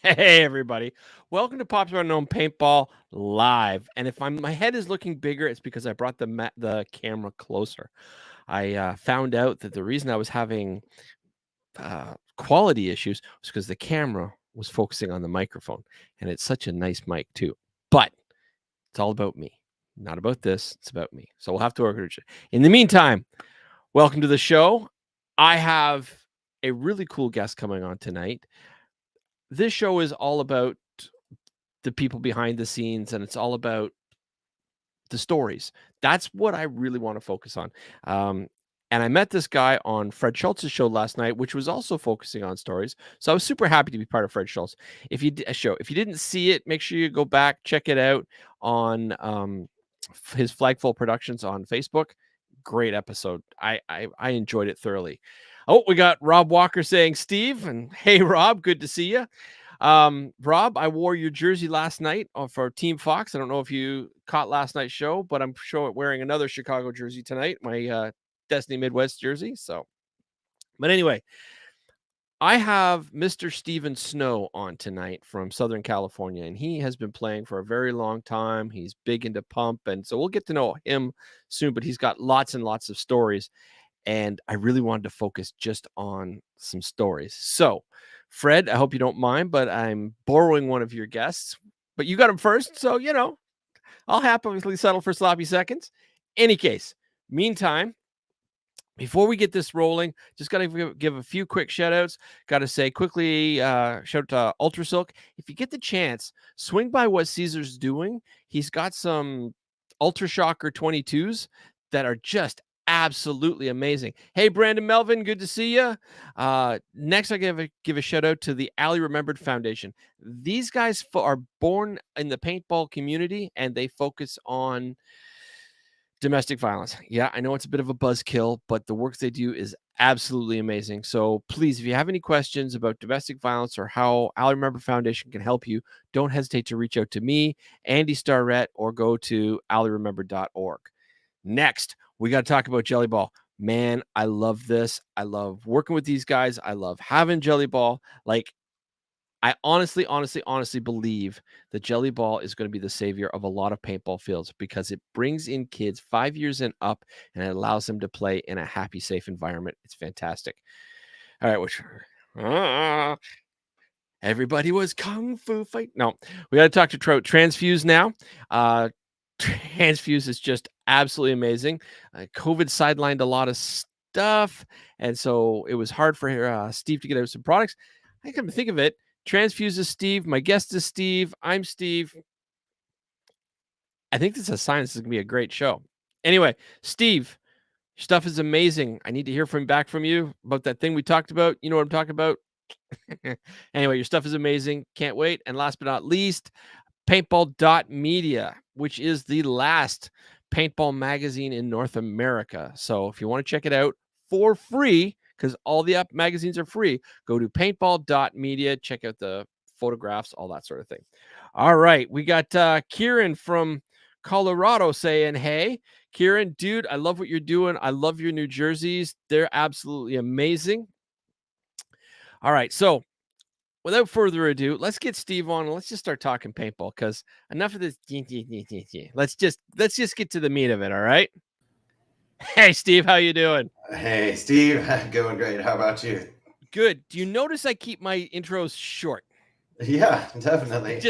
Hey everybody, welcome to Popular Unknown Paintball Live. And if my head is looking bigger, it's because I brought the camera closer. I found out that the reason I was having quality issues was because the camera was focusing on the microphone, and it's such a nice mic too. But it's all about me, not about this. It's about me. So we'll have to work it. In the meantime, welcome to the show. I have a really cool guest coming on tonight. This show is all about the people behind the scenes, and it's all about the stories. That's what I really want to focus on. And I met this guy on Fred Schultz's show last night, which was also focusing on stories. So I was super happy to be part of Fred Schultz. If you didn't see it, make sure you go back, check it out on his Flagful Productions on Facebook. Great episode. I enjoyed it thoroughly. Oh, we got Rob Walker saying Steve, and hey Rob, good to see you. Rob, I wore your jersey last night for Team Fox. I don't know if you caught last night's show, but I'm wearing another Chicago jersey tonight, my Destiny Midwest jersey. But anyway, I have Mr. Steven Snow on tonight from Southern California, and he has been playing for a very long time. He's big into pump, and so we'll get to know him soon, but he's got lots and lots of stories, and I really wanted to focus just on some stories. So, Fred, I hope you don't mind, but I'm borrowing one of your guests, but you got him first, so, I'll happily settle for sloppy seconds. Any case, meantime, before we get this rolling, just got to give a few quick shout outs. Got to say quickly, shout out to Ultra Silk. If you get the chance, swing by what Caesar's doing. He's got some Ultra Shocker 22s that are just absolutely amazing. Hey, Brandon Melvin, good to see you. Next, I give a shout out to the Ali Remembered Foundation. These guys are born in the paintball community, and they focus on domestic violence. Yeah, I know it's a bit of a buzzkill, but the work they do is absolutely amazing. So please, if you have any questions about domestic violence or how Ali Remember Foundation can help you, don't hesitate to reach out to me, Andy Starrett, or go to aliremember.org. Next, we got to talk about Jelly Ball. Man, I love this. I love working with these guys. I love having Jelly Ball. Like, I honestly believe that Jelly Ball is going to be the savior of a lot of paintball fields because it brings in kids 5 years and up, and it allows them to play in a happy, safe environment. It's fantastic. All right, everybody was kung fu fight. No, we got to talk to Transfuse now. Transfuse is just absolutely amazing. COVID sidelined a lot of stuff, and so it was hard for Steve to get out some products. I come to think of it, Transfuse is Steve. My guest is Steve. I'm Steve. I think this is a sign this is going to be a great show. Anyway, Steve, your stuff is amazing. I need to hear back from you about that thing we talked about. You know what I'm talking about? Anyway, your stuff is amazing. Can't wait. And last but not least, paintball.media, which is the last paintball magazine in North America. So if you want to check it out for free, because all the magazines are free, go to paintball.media, check out the photographs, all that sort of thing. All right, we got Kieran from Colorado saying, hey, Kieran, dude, I love what you're doing. I love your new jerseys. They're absolutely amazing. All right, so without further ado, let's get Steve on and let's just start talking paintball, because enough of this. Let's just get to the meat of it, all right? Hey, Steve, how you doing? Hey, Steve, going great. How about you? Good. Do you notice I keep my intros short? Yeah, definitely.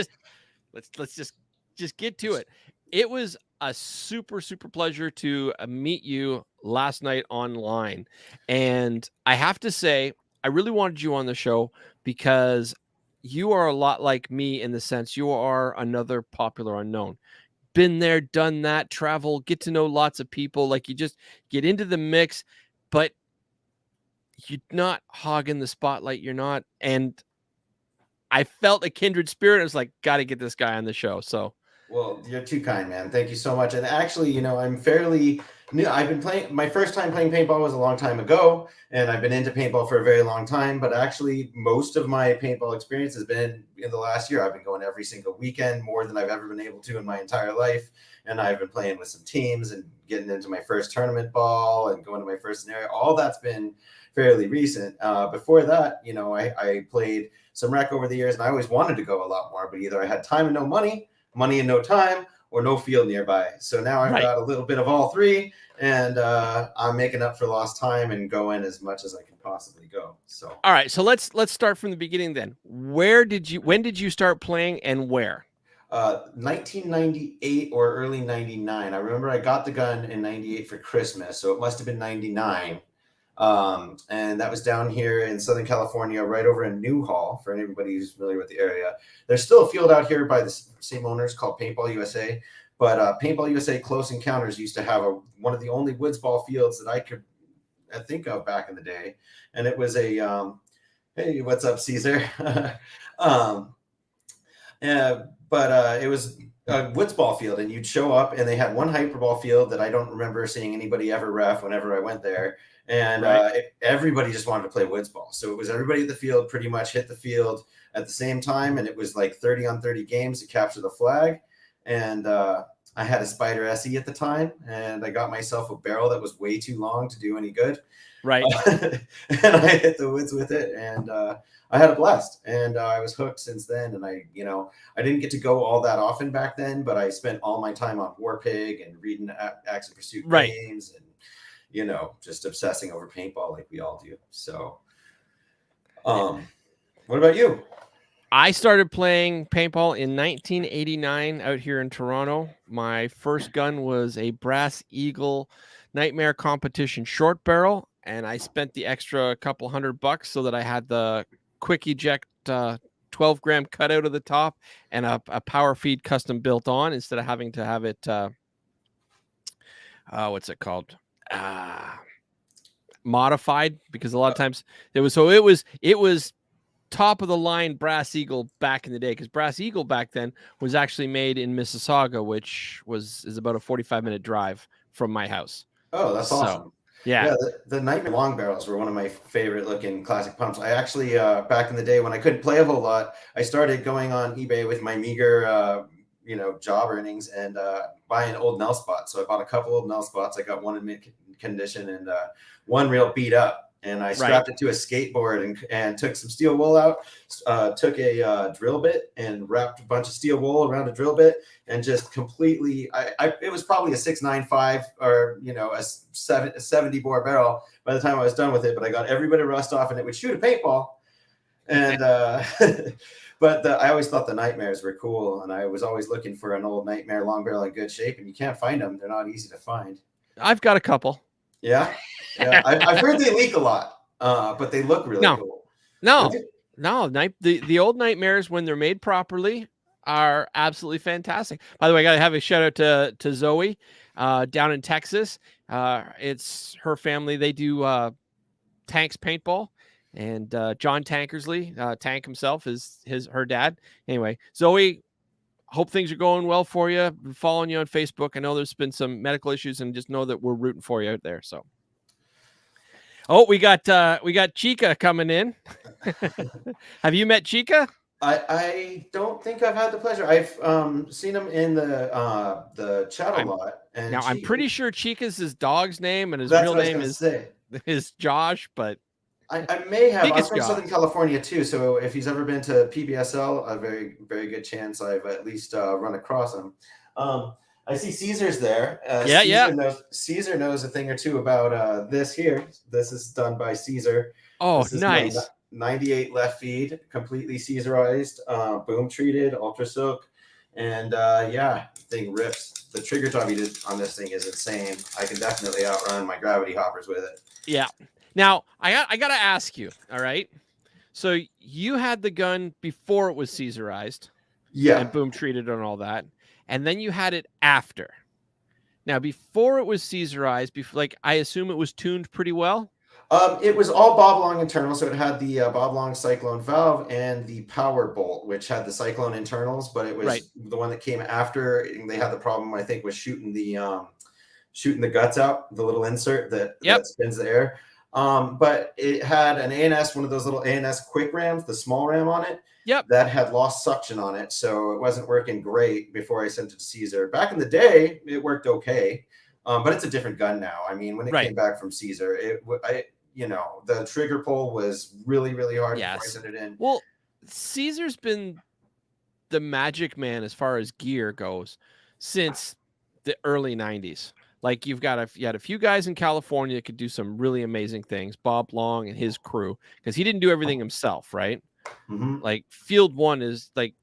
Let's just get to it. It was a super pleasure to meet you last night online, and I have to say, I really wanted you on the show because you are a lot like me in the sense you are another popular unknown. Been there, done that, travel, get to know lots of people. Like, you just get into the mix, but you're not hogging the spotlight. You're not. And I felt a kindred spirit. I was like, got to get this guy on the show. So, well, you're too kind, man. Thank you so much. And actually, I'm fairly new. I've been playing, my first time playing paintball was a long time ago, and I've been into paintball for a very long time. But actually, most of my paintball experience has been in the last year. I've been going every single weekend, more than I've ever been able to in my entire life. and I've been playing with some teams and getting into my first tournament ball and going to my first scenario. All that's been fairly recent. Before that, I played some rec over the years, and I always wanted to go a lot more, but either I had time and no money, money and no time, or no field nearby. So now I've got a little bit of all three, and I'm making up for lost time and going as much as I can possibly go. So all right, so let's start from the beginning then. When did you start playing, and where? 1998 or early 99. I remember I got the gun in 98 for Christmas, so it must have been 99. And that was down here in Southern California, right over in Newhall, for anybody who's familiar with the area. There's still a field out here by the same owners called Paintball USA, but Paintball USA Close Encounters used to have one of the only woods ball fields that I could think of back in the day. And it was a, hey, what's up, Caesar? It was a woods ball field, and you'd show up, and they had one hyperball field that I don't remember seeing anybody ever ref whenever I went there. And everybody just wanted to play woods ball. So it was everybody at the field pretty much hit the field at the same time. And it was like 30-on-30 games to capture the flag. And I had a Spider SE at the time, and I got myself a barrel that was way too long to do any good. Right. And I hit the woods with it, and I had a blast, and I was hooked since then. And I didn't get to go all that often back then, but I spent all my time on Warpig and reading Action Pursuit games and, just obsessing over paintball like we all do. So, what about you? I started playing paintball in 1989 out here in Toronto. My first gun was a Brass Eagle Nightmare Competition short barrel, and I spent the extra couple $100 so that I had the quick eject 12-gram cutout of the top and a power feed custom built on instead of having to have it what's it called? Modified, because a lot of times it was top of the line Brass Eagle back in the day, because Brass Eagle back then was actually made in Mississauga, which is about a 45-minute drive from my house. Oh, that's awesome. Yeah, the Nightmare long barrels were one of my favorite looking classic pumps. I actually back in the day when I couldn't play a whole lot, I started going on eBay with my meager job earnings and buying old Nell spots. So I bought a couple old Nell spots. I got one in mint condition and one real beat up. And I strapped it to a skateboard and took some steel wool out, took a drill bit and wrapped a bunch of steel wool around a drill bit, and just completely, it was probably a 6.95 or, a 70 bore barrel by the time I was done with it, but I got every bit of rust off, and it would shoot a paintball. And, but I always thought the Nightmares were cool, and I was always looking for an old Nightmare long barrel in good shape, and you can't find them. They're not easy to find. I've got a couple. Yeah. I've heard they leak a lot, but they look really cool. No. The old Nightmares, when they're made properly, are absolutely fantastic. By the way, I gotta have a shout out to Zoe down in Texas. It's her family. They do Tanks paintball, and John Tankersley, Tank himself, is her dad. Anyway, Zoe, hope things are going well for you. Been following you on Facebook. I know there's been some medical issues, and just know that we're rooting for you out there. So, we got Chica coming in. Have you met Chica? I don't think I've had the pleasure. I've seen him in the chat a lot. And now I'm pretty sure Chica's his dog's name, and his real name is Josh, but I may have. I'm from Southern California too, so if he's ever been to PBSL, a very, very good chance I've at least run across him. I see Caesar's there. Caesar knows a thing or two about this here. This is done by Caesar. Oh, nice. 98 left feed, completely Caesarized, boom treated, ultra silk, and thing rips. The trigger job he did on this thing is insane. I can definitely outrun my gravity hoppers with it. Yeah. Now, I got to ask you, all right? So you had the gun before it was Caesarized. Yeah. And boom treated and all that. And then you had it after. Now, before it was Caesarized, I assume it was tuned pretty well? It was all Bob Long internal, so it had the Bob Long Cyclone valve and the power bolt, which had the Cyclone internals, but it was the one that came after. They had the problem, I think, was shooting the guts out, the little insert that spins the air. But it had an ANS, one of those little ANS quick rams, the small ram on it. Yep. that had lost suction on it, so it wasn't working great before I sent it to Caesar. Back in the day, it worked okay, but it's a different gun now. I mean, when it Right. came back from Caesar, the trigger pull was really, really hard before I Yes. sent it in. Well, Caesar's been the magic man as far as gear goes since the early 90s. Like you had a few guys in California that could do some really amazing things. Bob Long and his crew, because he didn't do everything himself, right? Mhm. Like Field One is like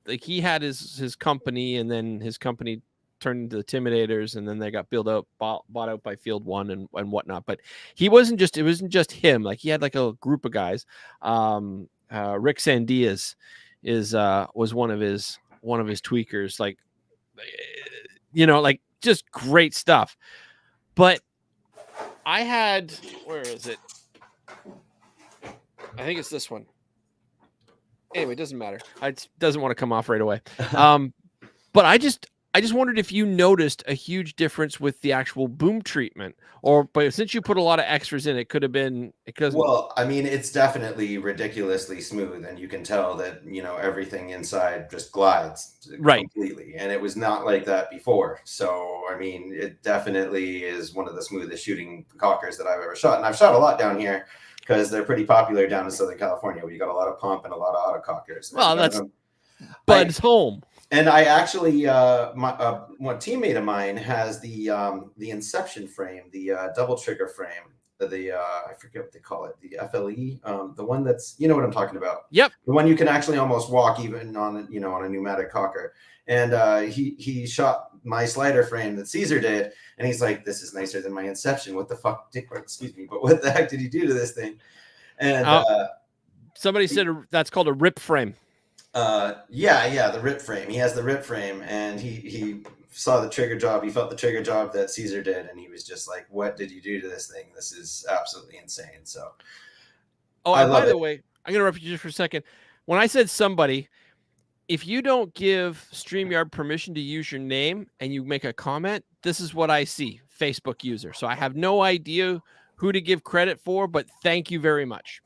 he had his company, and then his company turned into the Intimidators, and then they got bought out by Field One and whatnot. But it wasn't just him. Like he had like a group of guys. Rick Sandias was one of his tweakers. Like like just great stuff. But I had, where is it? I think it's this one. Anyway, it doesn't matter. It doesn't want to come off right away. But I just wondered if you noticed a huge difference with the actual boom treatment, but since you put a lot of extras in, it could have been because. Well, I mean, it's definitely ridiculously smooth, and you can tell that everything inside just glides Right. completely, and it was not like that before. So, I mean, it definitely is one of the smoothest shooting cockers that I've ever shot, and I've shot a lot down here because they're pretty popular down in Southern California, where you got a lot of pump and a lot of auto cockers. Well, that's Bud's home. And I actually, one teammate of mine has the Inception frame, the double trigger frame, I forget what they call it, the FLE, the one that's, you know what I'm talking about. Yep. The one you can actually almost walk even on a pneumatic cocker. And he shot my slider frame that Caesar did, and he's like, "This is nicer than my Inception. What the fuck? Excuse me, but what the heck did you do to this thing?" And somebody said that's called a rip frame. Yeah, the rip frame. He has the rip frame, and he saw the trigger job. He felt the trigger job that Caesar did, and he was just like, "What did you do to this thing? This is absolutely insane." So, by the way, I'm gonna interrupt you just for a second. When I said somebody, if you don't give StreamYard permission to use your name and you make a comment, this is what I see: Facebook user. So I have no idea who to give credit for, but thank you very much.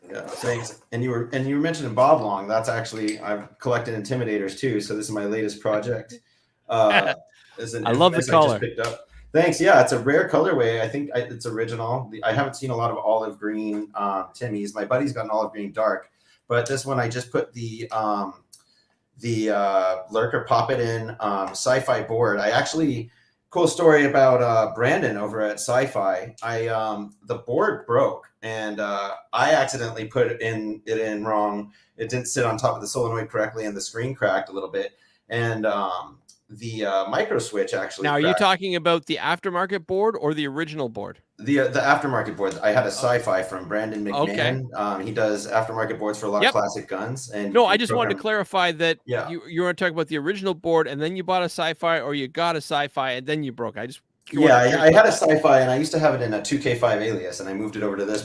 Yeah, thanks. And you were mentioning Bob Long. That's actually, I've collected Intimidators too. So this is my latest project. I love the color. I just picked up. Thanks. Yeah, it's a rare colorway. I think it's original. I haven't seen a lot of olive green Timmies. My buddy's got an olive green dark, but this one I just put the lurker pop it in sci-fi board. I actually, cool story about Brandon over at Sci-Fi. The board broke, and I accidentally put it in wrong. It didn't sit on top of the solenoid correctly, and the screen cracked a little bit. And the micro switch actually. Now, are you talking about the aftermarket board or the original board? The aftermarket board. I had a Sci-Fi from Brandon McMahon. Okay. He does aftermarket boards for a lot of classic guns. And no, I just wanted to clarify that you were talking about the original board, and then you bought a Sci-Fi, or you got a Sci-Fi and then you broke. I had a Sci-Fi, and I used to have it in a 2K5 Alias, and I moved it over to this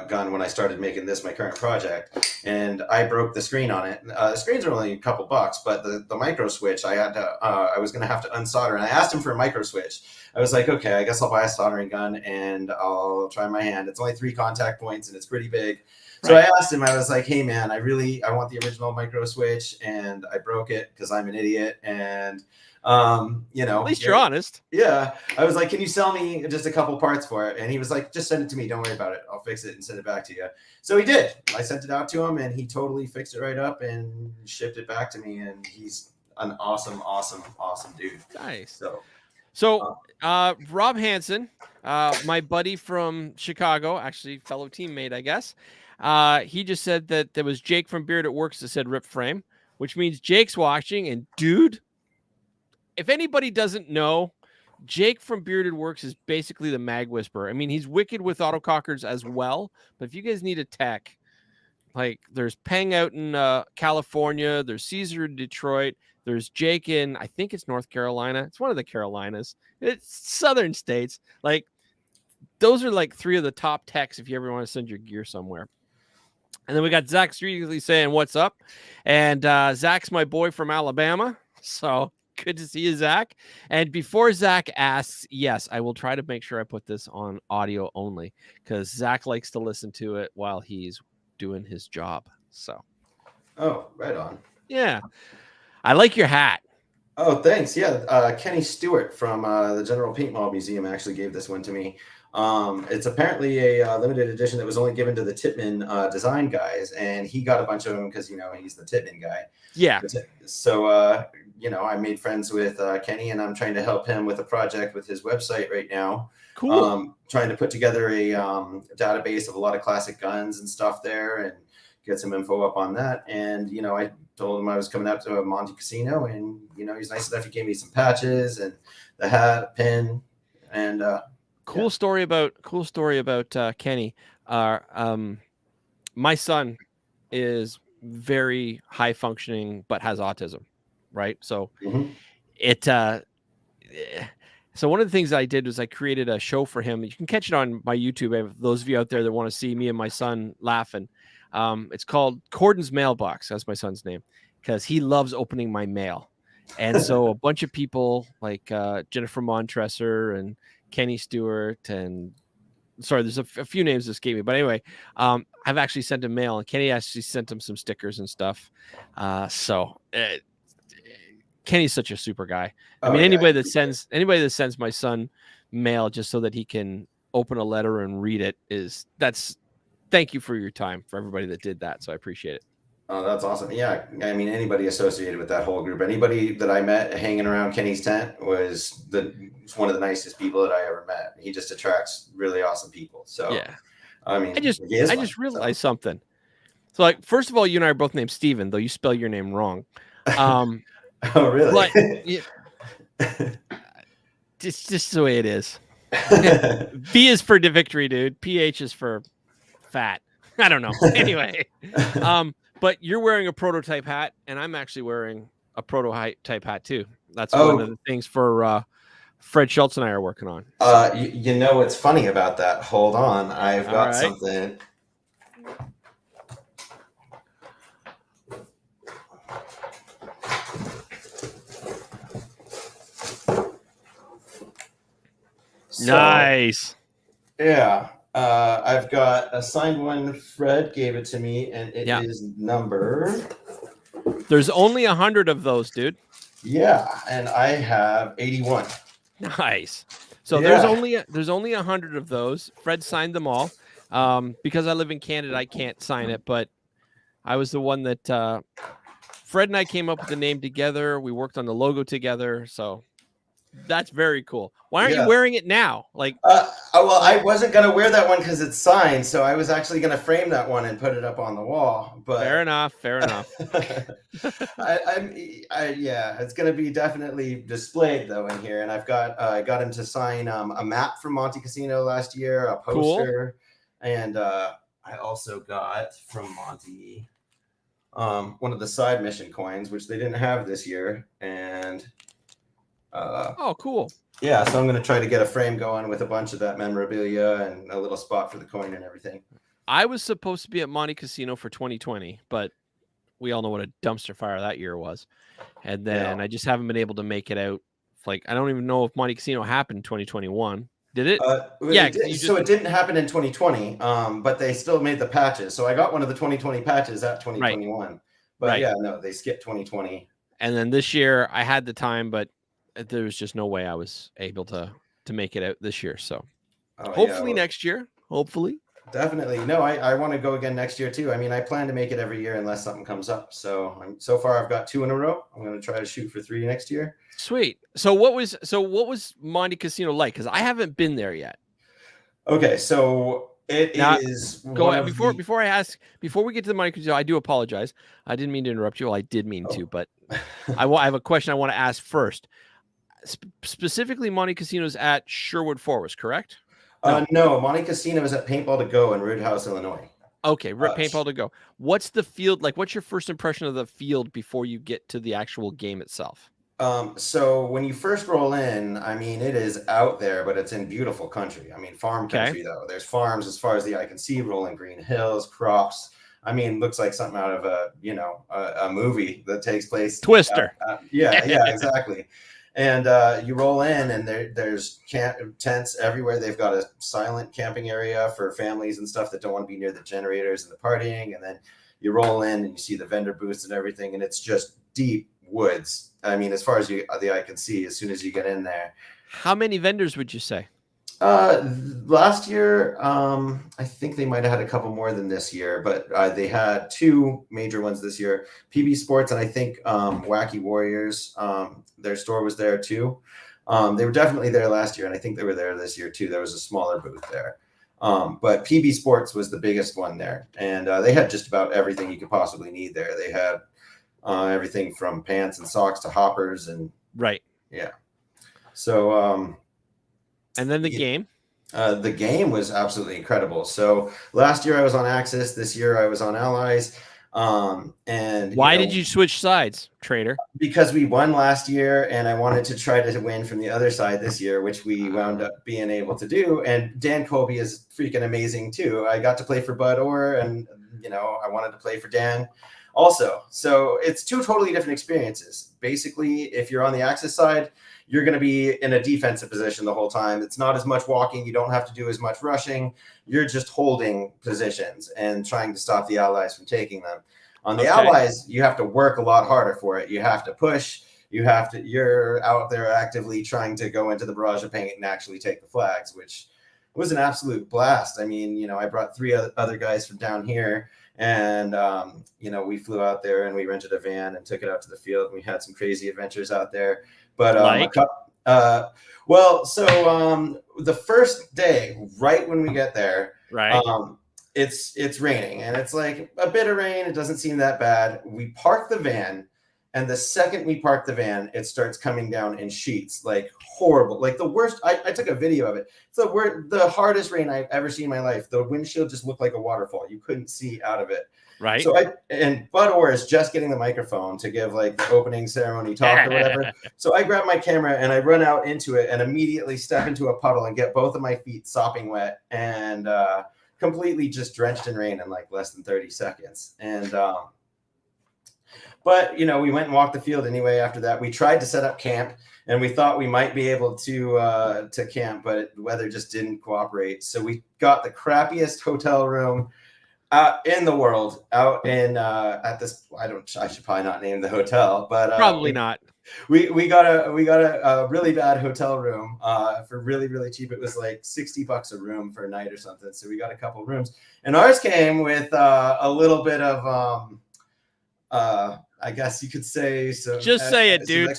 gun when I started making this my current project, and I broke the screen on it. The screens are only a couple bucks, but the micro switch I was going to have to unsolder, and I asked him for a micro switch. I was like, okay, I guess I'll buy a soldering gun and I'll try my hand. It's only 3 contact points and it's pretty big. So I asked him, I was like, hey man, I want the original micro switch, and I broke it because I'm an idiot. And at least you're honest. Yeah. I was like, can you sell me just a couple parts for it? And he was like, just send it to me. Don't worry about it. I'll fix it and send it back to you. So he did. I sent it out to him, and he totally fixed it right up and shipped it back to me. And he's an awesome dude. Nice. So Rob Hansen, my buddy from Chicago, actually fellow teammate, I guess. He just said that there was Jake from Beard at Works that said rip frame, which means Jake's watching. And dude, if anybody doesn't know, Jake from Bearded Works is basically the mag whisperer. I mean, he's wicked with autocockers as well. But if you guys need a tech, like there's Peng out in California, there's Caesar in Detroit, there's Jake in, I think it's North Carolina. It's one of the Carolinas. It's southern states. Like those are like 3 of the top techs if you ever want to send your gear somewhere. And then we got Zach Streetley saying, what's up? And Zach's my boy from Alabama. So good to see you, Zach. And before Zach asks, yes, I will try to make sure I put this on audio only because Zach likes to listen to it while he's doing his job. So, Oh, right on. yeah, I like your hat. Oh, thanks. Yeah, Kenny Stewart from the General Paintball Museum actually gave this one to me. It's apparently a limited edition that was only given to the Titman design guys, and he got a bunch of them because he's the Titman guy. Yeah, So I made friends with Kenny, and I'm trying to help him with a project with his website right now. cool. Trying to put together a database of a lot of classic guns and stuff there, and get some info up on that. And I told him I was coming out to a Monte Casino, and he's nice enough. He gave me some patches and the hat, a pin, and Cool story about Kenny. My son is very high functioning, but has autism, right? So it. So one of the things I did was I created a show for him. You can catch it on my YouTube. Those of you out there that want to see me and my son laughing, it's called Corden's Mailbox. That's my son's name because he loves opening my mail. And so a bunch of people like Jennifer Montresor and Kenny Stewart and sorry, there's a few names that escape me, but anyway, I've actually sent him mail, and Kenny actually sent him some stickers and stuff. Kenny's such a super guy. I mean, anybody that sends my son mail just so that he can open a letter and read it thank you for your time for everybody that did that. So I appreciate it. Oh, that's awesome. Yeah. I mean, anybody associated with that whole group, anybody that I met hanging around Kenny's tent was one of the nicest people that I ever met. He just attracts really awesome people. So, yeah. I mean, I just realized something. So, like, first of all, you and I are both named Steven, though you spell your name wrong. Oh, really? But it's just the way it is. V is for victory, dude. PH is for fat. I don't know. Anyway, but you're wearing a prototype hat, and I'm actually wearing a prototype hat too. That's one of the things for Fred Schultz and I are working on. So. You know what's funny about that? Hold on, I've got something. Nice. Yeah. I've got a signed one. Fred gave it to me, and it is number. There's only 100 of those, dude. Yeah, and I have 81. Nice. So there's only 100 of those. Fred signed them all. Because I live in Canada, I can't sign it, but I was the one that Fred and I came up with the name together. We worked on the logo together, so. That's very cool. Why aren't you wearing it now? Like, well, I wasn't gonna wear that one because it's signed, so I was actually gonna frame that one and put it up on the wall. But fair enough. It's gonna be definitely displayed though in here, and I've got him to sign a map from Monte Casino last year, a poster, and I also got from Monte one of the side mission coins, which they didn't have this year, and. Cool. Yeah, so I'm going to try to get a frame going with a bunch of that memorabilia and a little spot for the coin and everything. I was supposed to be at Monte Casino for 2020, but we all know what a dumpster fire that year was. And then I just haven't been able to make it out. Like, I don't even know if Monte Casino happened in 2021. Did it? So it didn't happen in 2020, but they still made the patches. So I got one of the 2020 patches at 2021. Right. But no, they skipped 2020. And then this year I had the time, but there was just no way I was able to make it out this year. So hopefully next year. Hopefully. Definitely. No, I want to go again next year too. I mean, I plan to make it every year unless something comes up. So so far I've got 2 in a row. I'm going to try to shoot for 3 next year. Sweet. So what was Monte Casino like? Because I haven't been there yet. Okay, so it is. Go ahead. Before we get to the Monte Casino, I do apologize. I didn't mean to interrupt you. Well, I did mean to, but I have a question I want to ask first. Specifically, Monte Casino's at Sherwood Forest, correct? No, Monte Casino is at Paintball to Go in Roodhouse, Illinois. Okay, Paintball to Go. What's the field like? What's your first impression of the field before you get to the actual game itself? So when you first roll in, I mean, it is out there, but it's in beautiful country. I mean, farm country though. There's farms as far as the eye can see, rolling green hills, crops. I mean, looks like something out of a movie that takes place. Twister. Yeah, exactly. And you roll in, and there's tents everywhere. They've got a silent camping area for families and stuff that don't want to be near the generators and the partying. And then you roll in and you see the vendor booths and everything, and it's just deep woods. I mean, as far as the eye can see, as soon as you get in there. How many vendors would you say? Last year, I think they might have had a couple more than this year, but they had two major ones this year: PB Sports and I think Wacky Warriors. Their store was there too. They were definitely there last year, and I think they were there this year too. There was a smaller booth there, but PB Sports was the biggest one there, and they had just about everything you could possibly need there. They had everything from pants and socks to hoppers and right. Yeah. So. And then the game. The game was absolutely incredible. So last year I was on Axis. This year I was on Allies. And why did you switch sides, Trader? Because we won last year, and I wanted to try to win from the other side this year, which we wound up being able to do. And Dan Colby is freaking amazing too. I got to play for Bud Orr, and I wanted to play for Dan also. So it's two totally different experiences. Basically, if you're on the Axis side, you're going to be in a defensive position the whole time. It's not as much walking. You don't have to do as much rushing. You're just holding positions and trying to stop the Allies from taking them. On the Allies, you have to work a lot harder for it. You have to push. You're out there actively trying to go into the barrage of paint and actually take the flags, which was an absolute blast. I mean, I brought three other guys from down here, and we flew out there and we rented a van and took it out to the field. And we had some crazy adventures out there. But the first day, right when we get there, right, it's raining, and it's like a bit of rain. It doesn't seem that bad. We park the van, and the second we park the van, it starts coming down in sheets, like horrible, like the worst. I took a video of it. It's the hardest rain I've ever seen in my life. The windshield just looked like a waterfall. You couldn't see out of it. Right. So Bud Orr is just getting the microphone to give like the opening ceremony talk or whatever. So I grab my camera and I run out into it and immediately step into a puddle and get both of my feet sopping wet and completely just drenched in rain in like less than 30 seconds. And but we went and walked the field anyway. After that, we tried to set up camp, and we thought we might be able to camp, but the weather just didn't cooperate. So we got the crappiest hotel room in the world, out in at this. I should probably not name the hotel, but probably not. We got a really bad hotel room for really, really cheap. It was like $60 a room for a night or something. So we got a couple rooms, and ours came with a little bit of I guess you could say so. Just say it, dude.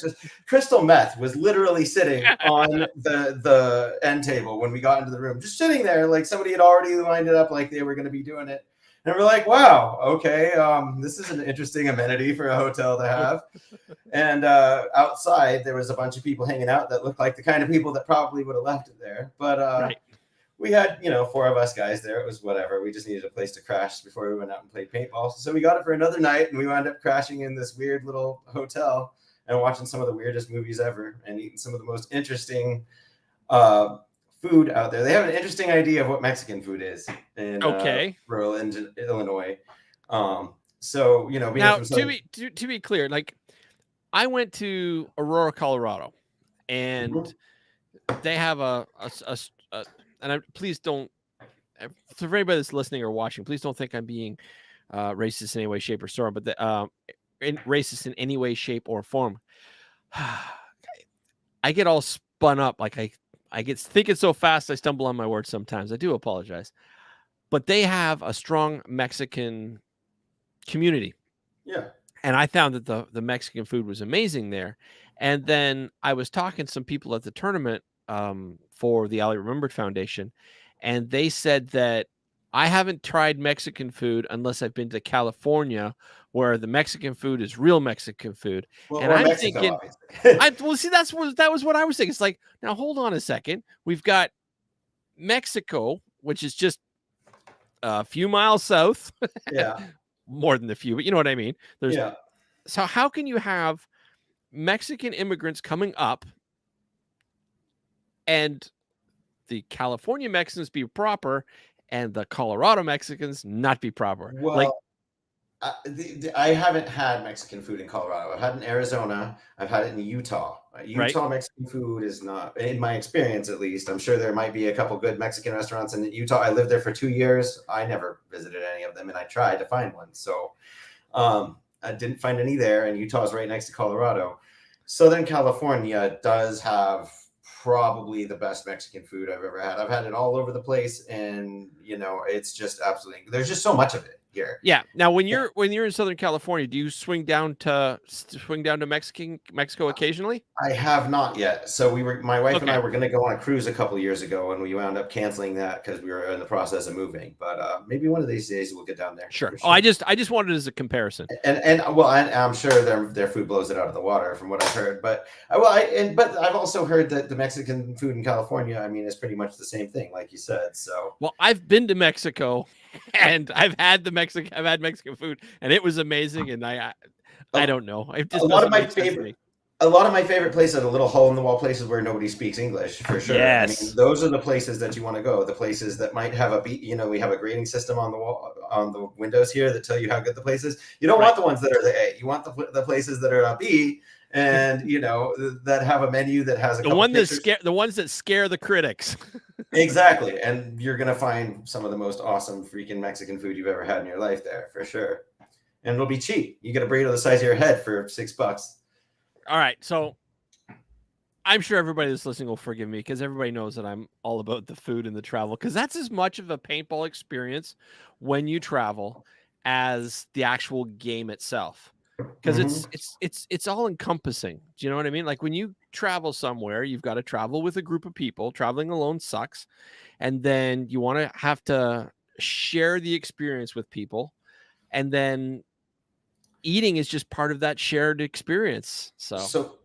Crystal meth was literally sitting on the end table when we got into the room, just sitting there like somebody had already lined it up like they were going to be doing it. And we're like, wow, okay, this is an interesting amenity for a hotel to have. And outside, there was a bunch of people hanging out that looked like the kind of people that probably would have left it there. But right. We had, four of us guys there. It was whatever. We just needed a place to crash before we went out and played paintball. So we got it for another night, and we wound up crashing in this weird little hotel and watching some of the weirdest movies ever and eating some of the most interesting food out there. They have an interesting idea of what Mexican food is in rural Illinois. So now to be clear, like I went to Aurora, Colorado, and they have and please don't, for everybody that's listening or watching, please don't think I'm being racist in any way, shape, or form. But racist in any way, shape, or form. I get all spun up, like I get thinking so fast I stumble on my words sometimes. I do apologize, but they have a strong Mexican community. Yeah, and I found that the Mexican food was amazing there. And then I was talking to some people at the tournament for the Ali Remembered Foundation, and they said that I haven't tried Mexican food unless I've been to California, where the Mexican food is real Mexican food. Well, and I'm Mexico, thinking, see, that was what I was thinking. It's like, now hold on a second. We've got Mexico, which is just a few miles south. Yeah, more than a few, but you know what I mean. Yeah. So how can you have Mexican immigrants coming up and the California Mexicans be proper and the Colorado Mexicans not be proper? Well, I haven't had Mexican food in Colorado. I've had it in Arizona. I've had it in Utah. Utah right. Mexican food is not, in my experience at least. I'm sure there might be a couple good Mexican restaurants in Utah. I lived there for 2 years. I never visited any of them, and I tried to find one. So I didn't find any there, and Utah is right next to Colorado. Southern California does have probably the best Mexican food I've ever had. I've had it all over the place, and it's just absolutely, there's just so much of it here. Yeah. Now, when you're in Southern California, do you swing down to Mexico occasionally? I have not yet. So my wife and I Okay. were going to go on a cruise a couple years ago, and we wound up canceling that because we were in the process of moving. But maybe one of these days we'll get down there. Sure. for Oh, I just wanted it as a comparison. And well, I'm sure their food blows it out of the water from what I've heard. But but I've also heard that the Mexican food in California, I mean, is pretty much the same thing, like you said. So Well, I've been to Mexico, and I've had Mexican food, and it was amazing. And I don't know. It just a lot of my doesn't make sense to me. a lot of my favorite places are the little hole in the wall places where nobody speaks English, for sure. Yes. I mean, those are the places that you want to go. The places that might have we have a grading system on the wall, on the windows here that tell you how good the place is. You don't want the ones that are the A. You want the places that are a B, and that have a menu that has the ones that scare the critics. Exactly. And you're gonna find some of the most awesome freaking Mexican food you've ever had in your life there, for sure. And it'll be cheap. You get a burrito the size of your head for $6. All right, so I'm sure everybody that's listening will forgive me because everybody knows that I'm all about the food and the travel, because that's as much of a paintball experience when you travel as the actual game itself. Because it's all encompassing. Do you know what I mean? Like when you travel somewhere, you've got to travel with a group of people. Traveling alone sucks, and then you want to have to share the experience with people, and then eating is just part of that shared experience. So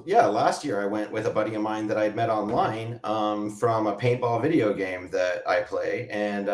yeah, last year I went with a buddy of mine that I'd met online from a paintball video game that I play, and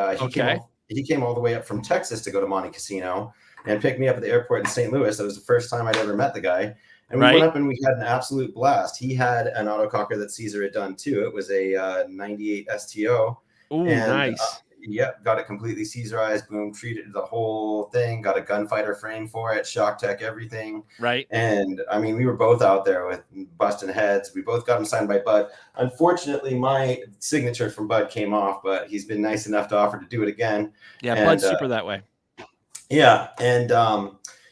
he came all the way up from Texas to go to Monte Casino and picked me up at the airport in St. Louis. That was the first time I'd ever met the guy, and we went up and we had an absolute blast. He had an autococker that Caesar had done too. It was a 98 STO. Ooh, nice. Yep, got it completely Caesarized, boom, treated the whole thing, got a gunfighter frame for it, shock tech, everything. Right. And I mean, we were both out there with busting heads. We both got them signed by Bud. Unfortunately, my signature from Bud came off, but he's been nice enough to offer to do it again. Yeah, Bud's super that way. Yeah, and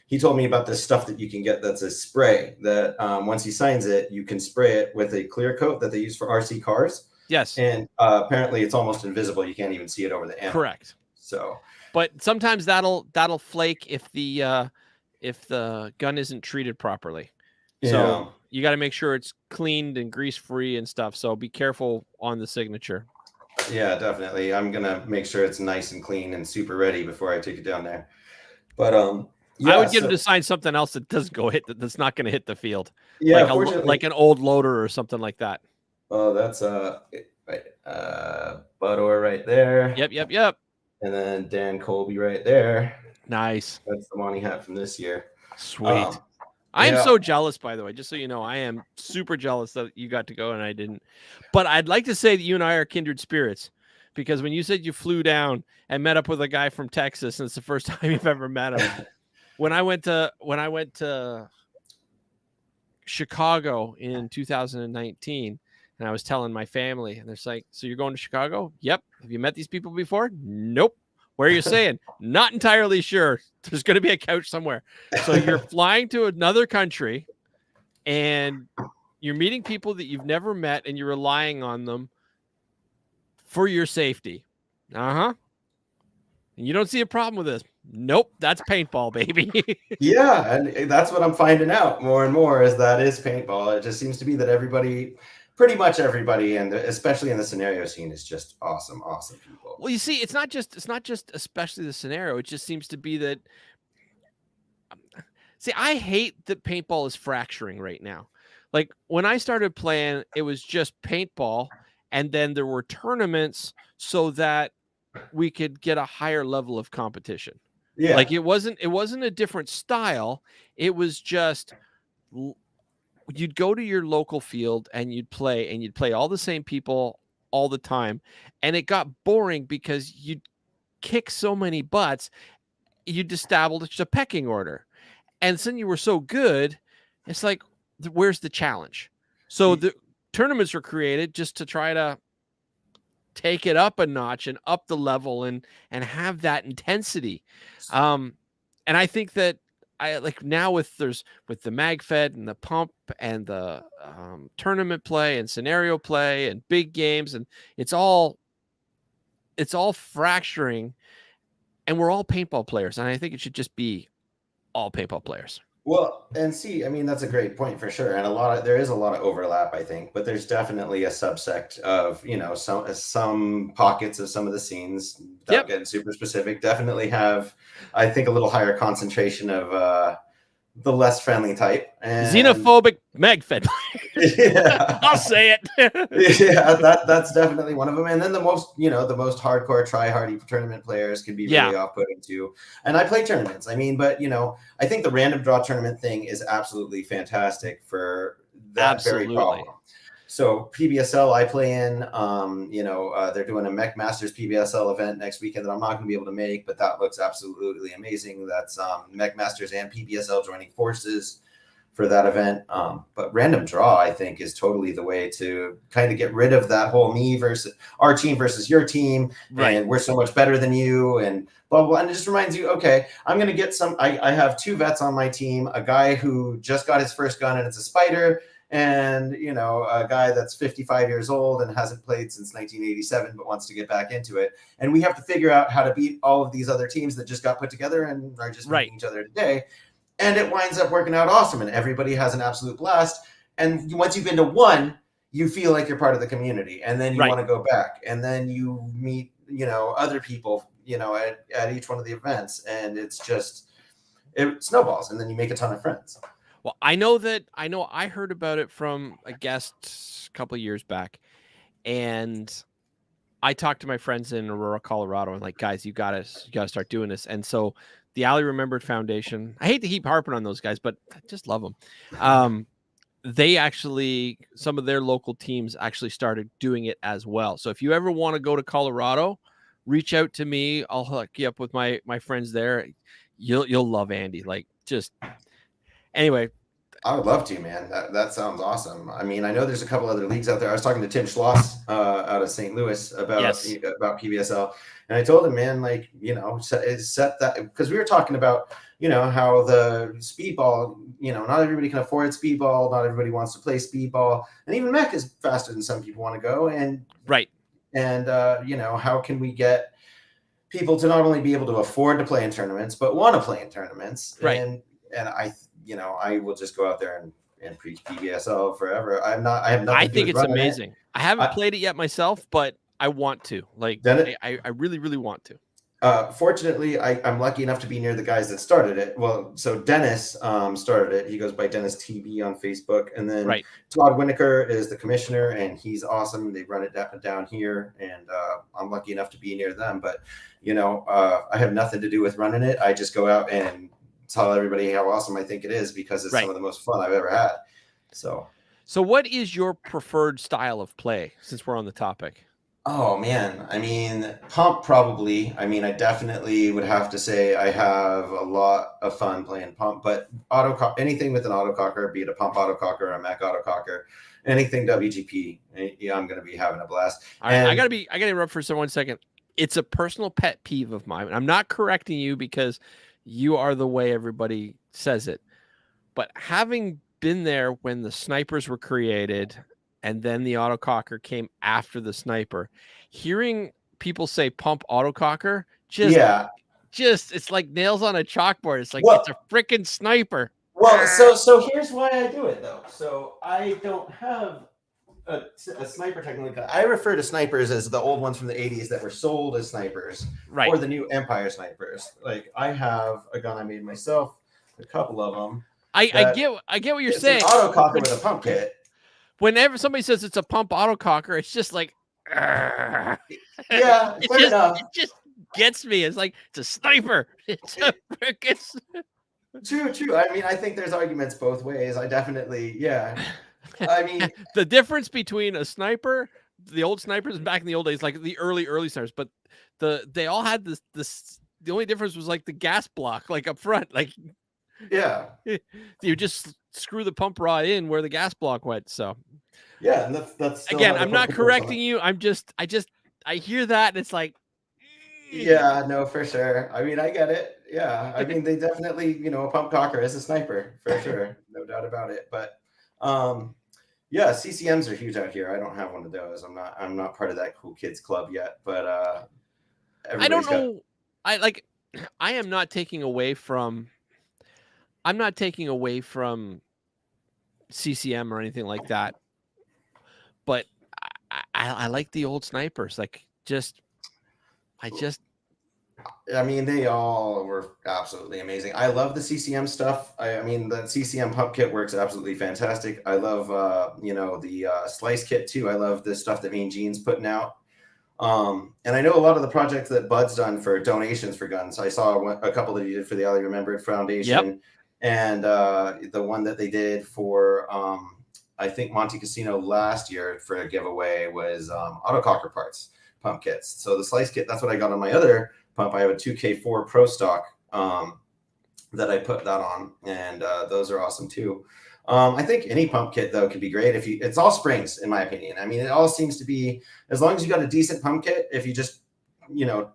he told me about this stuff that you can get that's a spray that once he signs it, you can spray it with a clear coat that they use for RC cars. Yes. And apparently it's almost invisible. You can't even see it over the ammo. Correct. So, but sometimes that'll flake if the gun isn't treated properly. Yeah. So you got to make sure it's cleaned and grease free and stuff. So be careful on the signature. Yeah, definitely. I'm going to make sure it's nice and clean and super ready before I take it down there. But yeah, I would get him to sign something else that doesn't go that's not going to hit the field. Yeah, like an old loader or something like that. Oh, that's Budor right there. Yep. And then Dan Colby right there. Nice. That's the one he had from this year. Sweet. I am so jealous, by the way, just so you know, I am super jealous that you got to go and I didn't. But I'd like to say that you and I are kindred spirits, because when you said you flew down and met up with a guy from Texas, and it's the first time you've ever met him. When I went to Chicago in 2019, and I was telling my family, and they're like, "So you're going to Chicago?" Yep. Have you met these people before? Nope. Where are you staying? Not entirely sure. There's going to be a couch somewhere. So you're flying to another country, and you're meeting people that you've never met, and you're relying on them for your safety. And you don't see a problem with this. Nope, that's paintball, baby. Yeah, and that's what I'm finding out more and more is that is paintball. It just seems to be that pretty much everybody, and especially in the scenario scene, is just awesome people. Well, you see, it's not just especially the scenario. It just seems to be that. See, I hate that paintball is fracturing right now. Like when I started playing, it was just paintball, and then there were tournaments so that we could get a higher level of competition. Yeah. Like it wasn't a different style. It was just you'd go to your local field and you'd play all the same people all the time. And it got boring because you'd kick so many butts, you'd establish a pecking order. And then you were so good, it's like, where's the challenge? So the tournaments were created just to try to take it up a notch and up the level and have that intensity. And I think that I like now with the MagFed and the pump and the tournament play and scenario play and big games, and it's all fracturing, and we're all paintball players, and I think it should just be all paintball players. Well, and see, I mean, that's a great point for sure. And there is a lot of overlap, I think, but there's definitely a subsect of, some pockets of some of the scenes, without getting super specific, definitely have, I think, a little higher concentration of the less friendly type. And xenophobic MagFed. Yeah. I'll say it. Yeah, that's definitely one of them. And then the most hardcore try-hardy tournament players can be really off-putting too. And I play tournaments. I mean, but I think the random draw tournament thing is absolutely fantastic for that very problem. So PBSL I play in, they're doing a Mech Masters PBSL event next weekend that I'm not going to be able to make, but that looks absolutely amazing. That's Mech Masters and PBSL joining forces for that event. But random draw, I think, is totally the way to kind of get rid of that whole me versus our team versus your team. Right. And we're so much better than you and blah, blah. And it just reminds you, okay, I'm going to get I have 2 vets on my team, a guy who just got his first gun and it's a Spider, and a guy that's 55 years old and hasn't played since 1987 but wants to get back into it, and we have to figure out how to beat all of these other teams that just got put together and are just beating each other today, and it winds up working out awesome and everybody has an absolute blast. And once you've been to one, you feel like you're part of the community, and then you want to go back, and then you meet other people at each one of the events, and it snowballs, and then you make a ton of friends. Well, I heard about it from a guest a couple of years back, and I talked to my friends in Aurora, Colorado, and like, guys, you gotta start doing this. And so the Ali Remembered Foundation, I hate to keep harping on those guys, but I just love them. They actually, some of their local teams actually started doing it as well. So if you ever want to go to Colorado, reach out to me. I'll hook you up with my friends there. You'll love Andy. Like, just anyway. I would love to, man. That sounds awesome. I mean, I know there's a couple other leagues out there. I was talking to Tim Schloss out of St. Louis about PBSL, and I told him, man, like, set that, because we were talking about, how the speedball, not everybody can afford speedball, not everybody wants to play speedball, and even Mech is faster than some people want to go, and how can we get people to not only be able to afford to play in tournaments but want to play in tournaments, and I will just go out there and preach PBSL forever. I have nothing. I think it's amazing. I haven't played it yet myself, but I want to. Like, I really, really want to. Fortunately, I'm lucky enough to be near the guys that started it. Well, so Dennis started it. He goes by Dennis TB on Facebook, and then Todd Winokur is the commissioner, and he's awesome. They run it down here, and I'm lucky enough to be near them. But I have nothing to do with running it. I just go out and tell everybody how awesome I think it is, because it's some of the most fun I've ever had. So what is your preferred style of play, since we're on the topic? Oh man, I mean, pump probably. I mean, I definitely would have to say I have a lot of fun playing pump, but anything with an autococker, be it a pump autococker or a Mech autococker, anything WGP, I'm going to be having a blast. All right, I got to interrupt for 1 second. It's a personal pet peeve of mine. I'm not correcting you because you are the way everybody says it, but having been there when the snipers were created and then the autococker came after the sniper, hearing people say pump autococker, just it's like nails on a chalkboard. It's like, it's a freaking sniper. Well, so here's why I do it though. So I don't have a sniper technically. I refer to snipers as the old ones from the 80s that were sold as snipers, or the new Empire snipers. Like, I have a gun I made myself, a couple of them. I get what you're saying. An autococker with a pump kit. Whenever somebody says it's a pump autococker, it's just like, yeah, it just gets me. It's like, it's a sniper. It's a freaking. True. I mean, I think there's arguments both ways. I definitely, I mean, the difference between a sniper, the old snipers back in the old days, like the early snipers, but they all had this. The only difference was like the gas block, like up front, like. Yeah, you just screw the pump rod in where the gas block went. So and that's again, I'm not correcting you. I hear that and it's like, yeah, no, for sure. I mean, I get it. Yeah, I mean, they definitely, a pump cocker is a sniper for sure, no doubt about it. But yeah, CCMs are huge out here. I don't have one of those. I'm not part of that cool kids club yet, but I don't everybody's got. know. I like. I am not taking away from. I'm not taking away from CCM or anything like that, but I like the old snipers. Like, I mean, they all were absolutely amazing. I love the CCM stuff. I mean, the CCM pump kit works absolutely fantastic. I love, the slice kit too. I love the stuff that Mean Gene's putting out. And I know a lot of the projects that Bud's done for donations for guns. I saw a couple that he did for the Ali Remembered Foundation, and the one that they did for I think Monte Casino last year for a giveaway was autococker parts pump kits. So the slice kit, that's what I got on my other pump. I have a 2K4 Pro stock that I put that on, and those are awesome too. I think any pump kit though could be great if it's all springs, in my opinion. I mean, it all seems to be, as long as you got a decent pump kit, if you just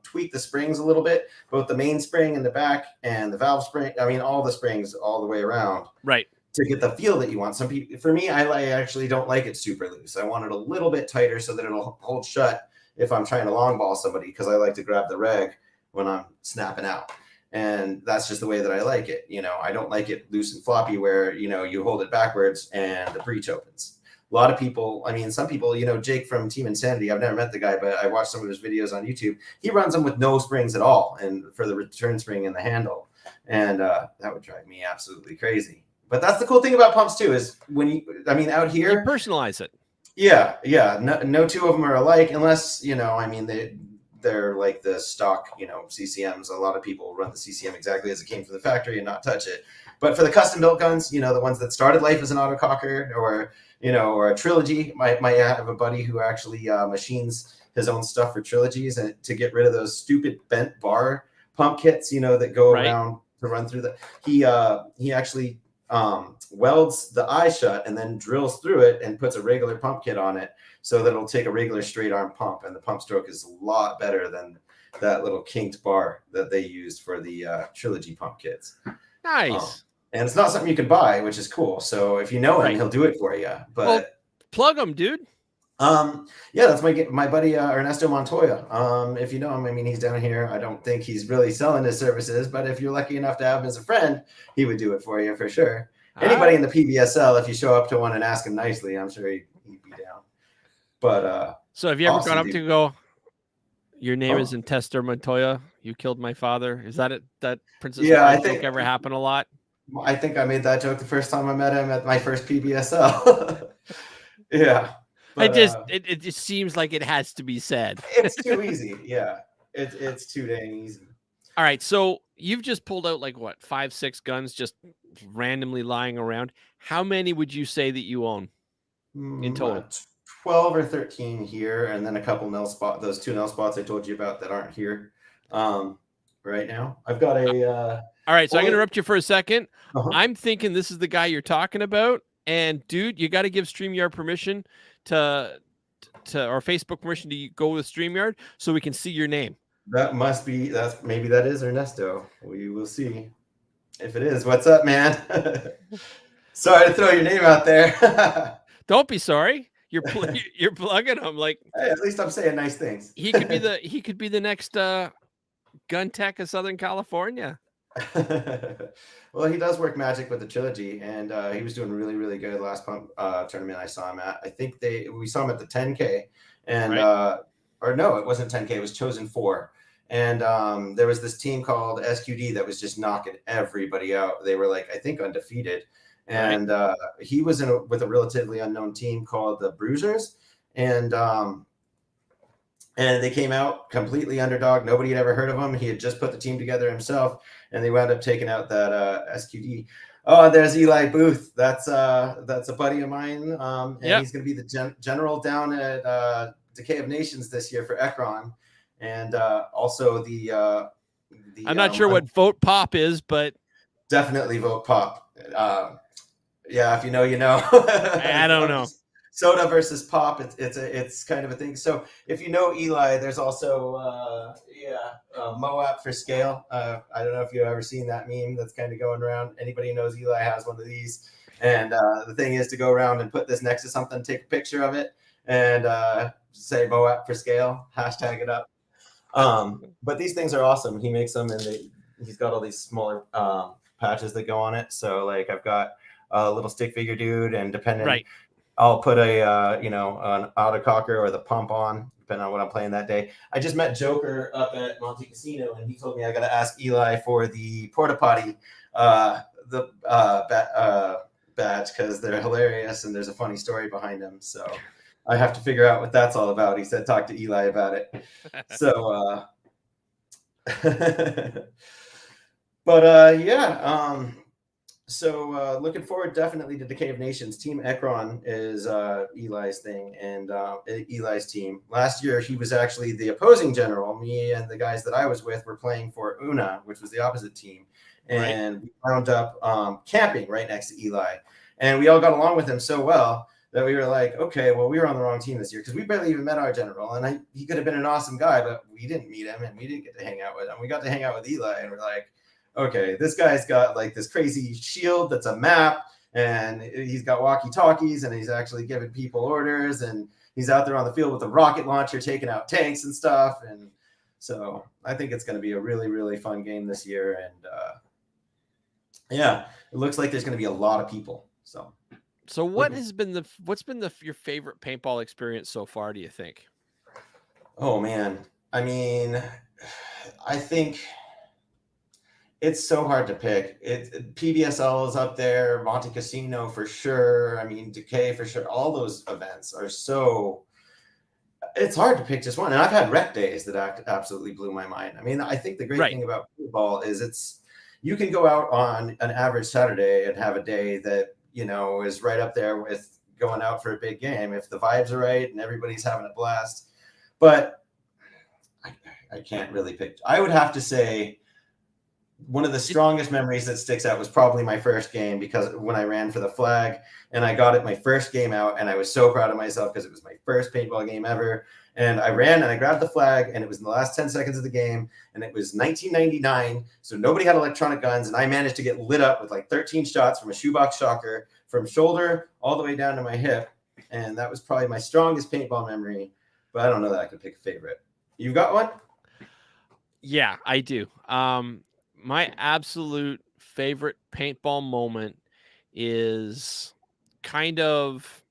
tweak the springs a little bit, both the main spring in the back and the valve spring. I mean, all the springs all the way around, right, to get the feel that you want. Some people, for me, I actually don't like it super loose. I want it a little bit tighter so that it'll hold shut if I'm trying to long ball somebody, because I like to grab the reg when I'm snapping out. And that's just the way that I like it. I don't like it loose and floppy where, you hold it backwards and the breech opens. A lot of people, I mean, some people, Jake from Team Insanity, I've never met the guy, but I watched some of his videos on YouTube. He runs them with no springs at all, and for the return spring and the handle. And that would drive me absolutely crazy. But that's the cool thing about pumps too, is out here, you personalize it. Yeah. No two of them are alike, unless, they're like the stock, CCMs. A lot of people run the CCM exactly as it came from the factory and not touch it. But for the custom built guns, the ones that started life as an autococker or a trilogy, might have a buddy who actually machines his own stuff for trilogies, and to get rid of those stupid bent bar pump kits, that go around to run through the. He actually welds the eye shut and then drills through it and puts a regular pump kit on it, so that it'll take a regular straight arm pump, and the pump stroke is a lot better than that little kinked bar that they used for the trilogy pump kits. Nice. And it's not something you can buy, which is cool. So if you know him, he'll do it for you. But plug him, dude. Yeah, that's my buddy Ernesto Montoya. If you know him, I mean, he's down here. I don't think he's really selling his services, but if you're lucky enough to have him as a friend, he would do it for you for sure. Anybody in the PBSL, if you show up to one and ask him nicely, I'm sure he'd be down. But so have you ever gone up to go, your name is Tester Montoya, you killed my father? Is that it? That Princess Bride joke ever happen a lot? I think I made that joke the first time I met him at my first PBSL. Yeah. But, it just seems like it has to be said. It's too easy. Yeah. It's too dang easy. All right. So you've just pulled out like what, 5-6 guns just randomly lying around. How many would you say that you own in total? 12 or 13 here, and then a couple those 2 nail spots I told you about that aren't here right now. I've got a all right, so I'm going to interrupt you for a second. I'm thinking this is the guy you're talking about, and dude, you got to give StreamYard permission to or Facebook permission to go with StreamYard so we can see your name. Maybe that is Ernesto. We will see. If it is, what's up, man? Sorry to throw your name out there. Don't be sorry. You're plugging him like. Hey, at least I'm saying nice things. He could be the next gun tech of Southern California. Well, he does work magic with the trilogy, and he was doing really, really good last pump tournament I saw him at. I think we saw him at the 10K, and or no, it wasn't 10K. It was Chosen 4. And there was this team called SQD that was just knocking everybody out. They were like, I think, undefeated. And he was with a relatively unknown team called the Bruisers. And they came out completely underdog. Nobody had ever heard of him. He had just put the team together himself, and they wound up taking out that SQD. Oh, there's Eli Booth. That's a buddy of mine. And he's going to be the general down at Decay of Nations this year for Ekron. And also the I'm not sure what Vote Pop is, but definitely Vote Pop. Yeah, if you know, you know. I don't know. soda versus pop. It's kind of a thing. So if you know Eli, there's also Moab for scale. I don't know if you've ever seen that meme that's kind of going around. Anybody who knows Eli has one of these. And the thing is to go around and put this next to something, take a picture of it, and say Moab for scale, hashtag it up. But these things are awesome. He makes them, and he's got all these smaller patches that go on it. So like I've got a little stick figure dude, and depending, Right. I'll put a an autococker or the pump on, depending on what I'm playing that day. I just met Joker up at Monte Casino, and he told me I got to ask Eli for the porta potty, badge, because they're hilarious and there's a funny story behind them. So I have to figure out what that's all about. He said talk to Eli about it. So, but yeah. So looking forward definitely to Decay of Nations. Team Ekron is Eli's thing and Eli's team. Last year he was actually the opposing general. Me and the guys that I was with were playing for Una, which was the opposite team, and we wound up camping right next to Eli, and we all got along with him so well that we were like, okay, well, we were on the wrong team this year because we barely even met our general, and he could have been an awesome guy, but we didn't meet him and we didn't get to hang out with him. We got to hang out with Eli, and we're like, okay, this guy's got like this crazy shield that's a map, and he's got walkie-talkies, and he's actually giving people orders, and he's out there on the field with a rocket launcher taking out tanks and stuff. And so I think it's going to be a really, really fun game this year. And yeah, it looks like there's going to be a lot of people. So what's been your favorite paintball experience so far, do you think? Oh man, I mean, I think it's so hard to pick. PBSL is up there, Monte Casino for sure. I mean, Decay for sure. All those events are so. It's hard to pick just one. And I've had rec days that absolutely blew my mind. I mean, I think the great thing about football is you can go out on an average Saturday and have a day that is right up there with going out for a big game if the vibes are right and everybody's having a blast. But I can't really pick. I would have to say one of the strongest memories that sticks out was probably my first game, because when I ran for the flag and I got it my first game out, and I was so proud of myself because it was my first paintball game ever. And I ran and I grabbed the flag, and it was in the last 10 seconds of the game, and it was 1999. So nobody had electronic guns, and I managed to get lit up with like 13 shots from a shoebox shocker from shoulder all the way down to my hip. And that was probably my strongest paintball memory, but I don't know that I could pick a favorite. You got one? Yeah, I do. My absolute favorite paintball moment is kind of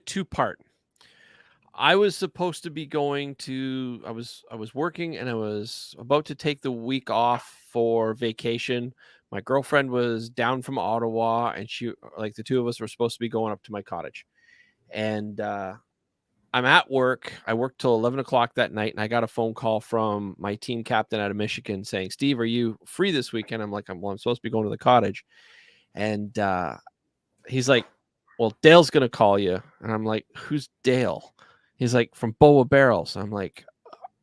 two-part. I was supposed to be going to, I was working, and I was about to take the week off for vacation. My girlfriend was down from Ottawa, and the two of us were supposed to be going up to my cottage. And I'm at work. I worked till 11 o'clock that night, and I got a phone call from my team captain out of Michigan saying, "Steve, are you free this weekend?" I'm like, I'm supposed to be going to the cottage. And he's like, "Well, Dale's going to call you." And I'm like, "Who's Dale?" He's like, "From Boa Barrels." I'm like,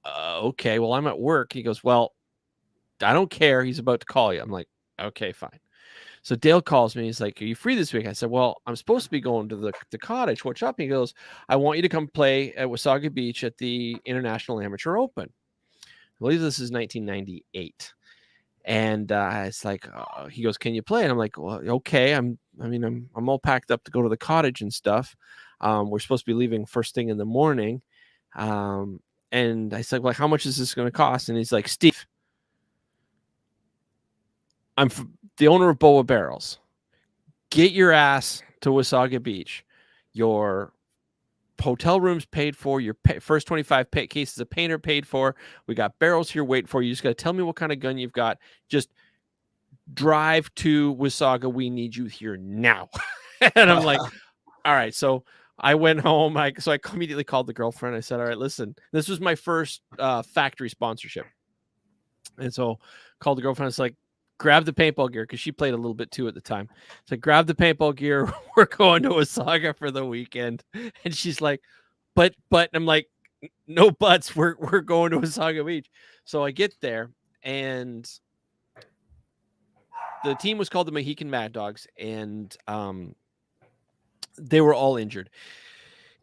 "Okay, well, I'm at work." He goes, "Well, I don't care. He's about to call you." I'm like, "Okay, fine." So Dale calls me. He's like, "Are you free this week?" I said, "Well, I'm supposed to be going to the cottage. What's up?" He goes, "I want you to come play at Wasaga Beach at the International Amateur Open." I believe this is 1998. And it's like, he goes, "Can you play?" And I'm like, "Well, okay. I'm all packed up to go to the cottage and stuff. We're supposed to be leaving first thing in the morning." And I said, "Like, how much is this going to cost?" And he's like, "Steve, I'm the owner of Boa Barrels. Get your ass to Wasaga Beach. Your hotel room's paid for. Your first 25 cases of paint are paid for. We got barrels here waiting for you. You just got to tell me what kind of gun you've got. Just drive to Wasaga. We need you here now." And I'm like, all right. So I went home. So I immediately called the girlfriend. I said, "All right, listen, this was my first factory sponsorship." And so called the girlfriend. It's like, "Grab the paintball gear," because she played a little bit too at the time. So grab the paintball gear. We're going to Wasaga for the weekend. And she's like, but I'm like, "No buts. We're going to Wasaga Beach." So I get there, and the team was called the Mohican Mad Dogs, and They were all injured.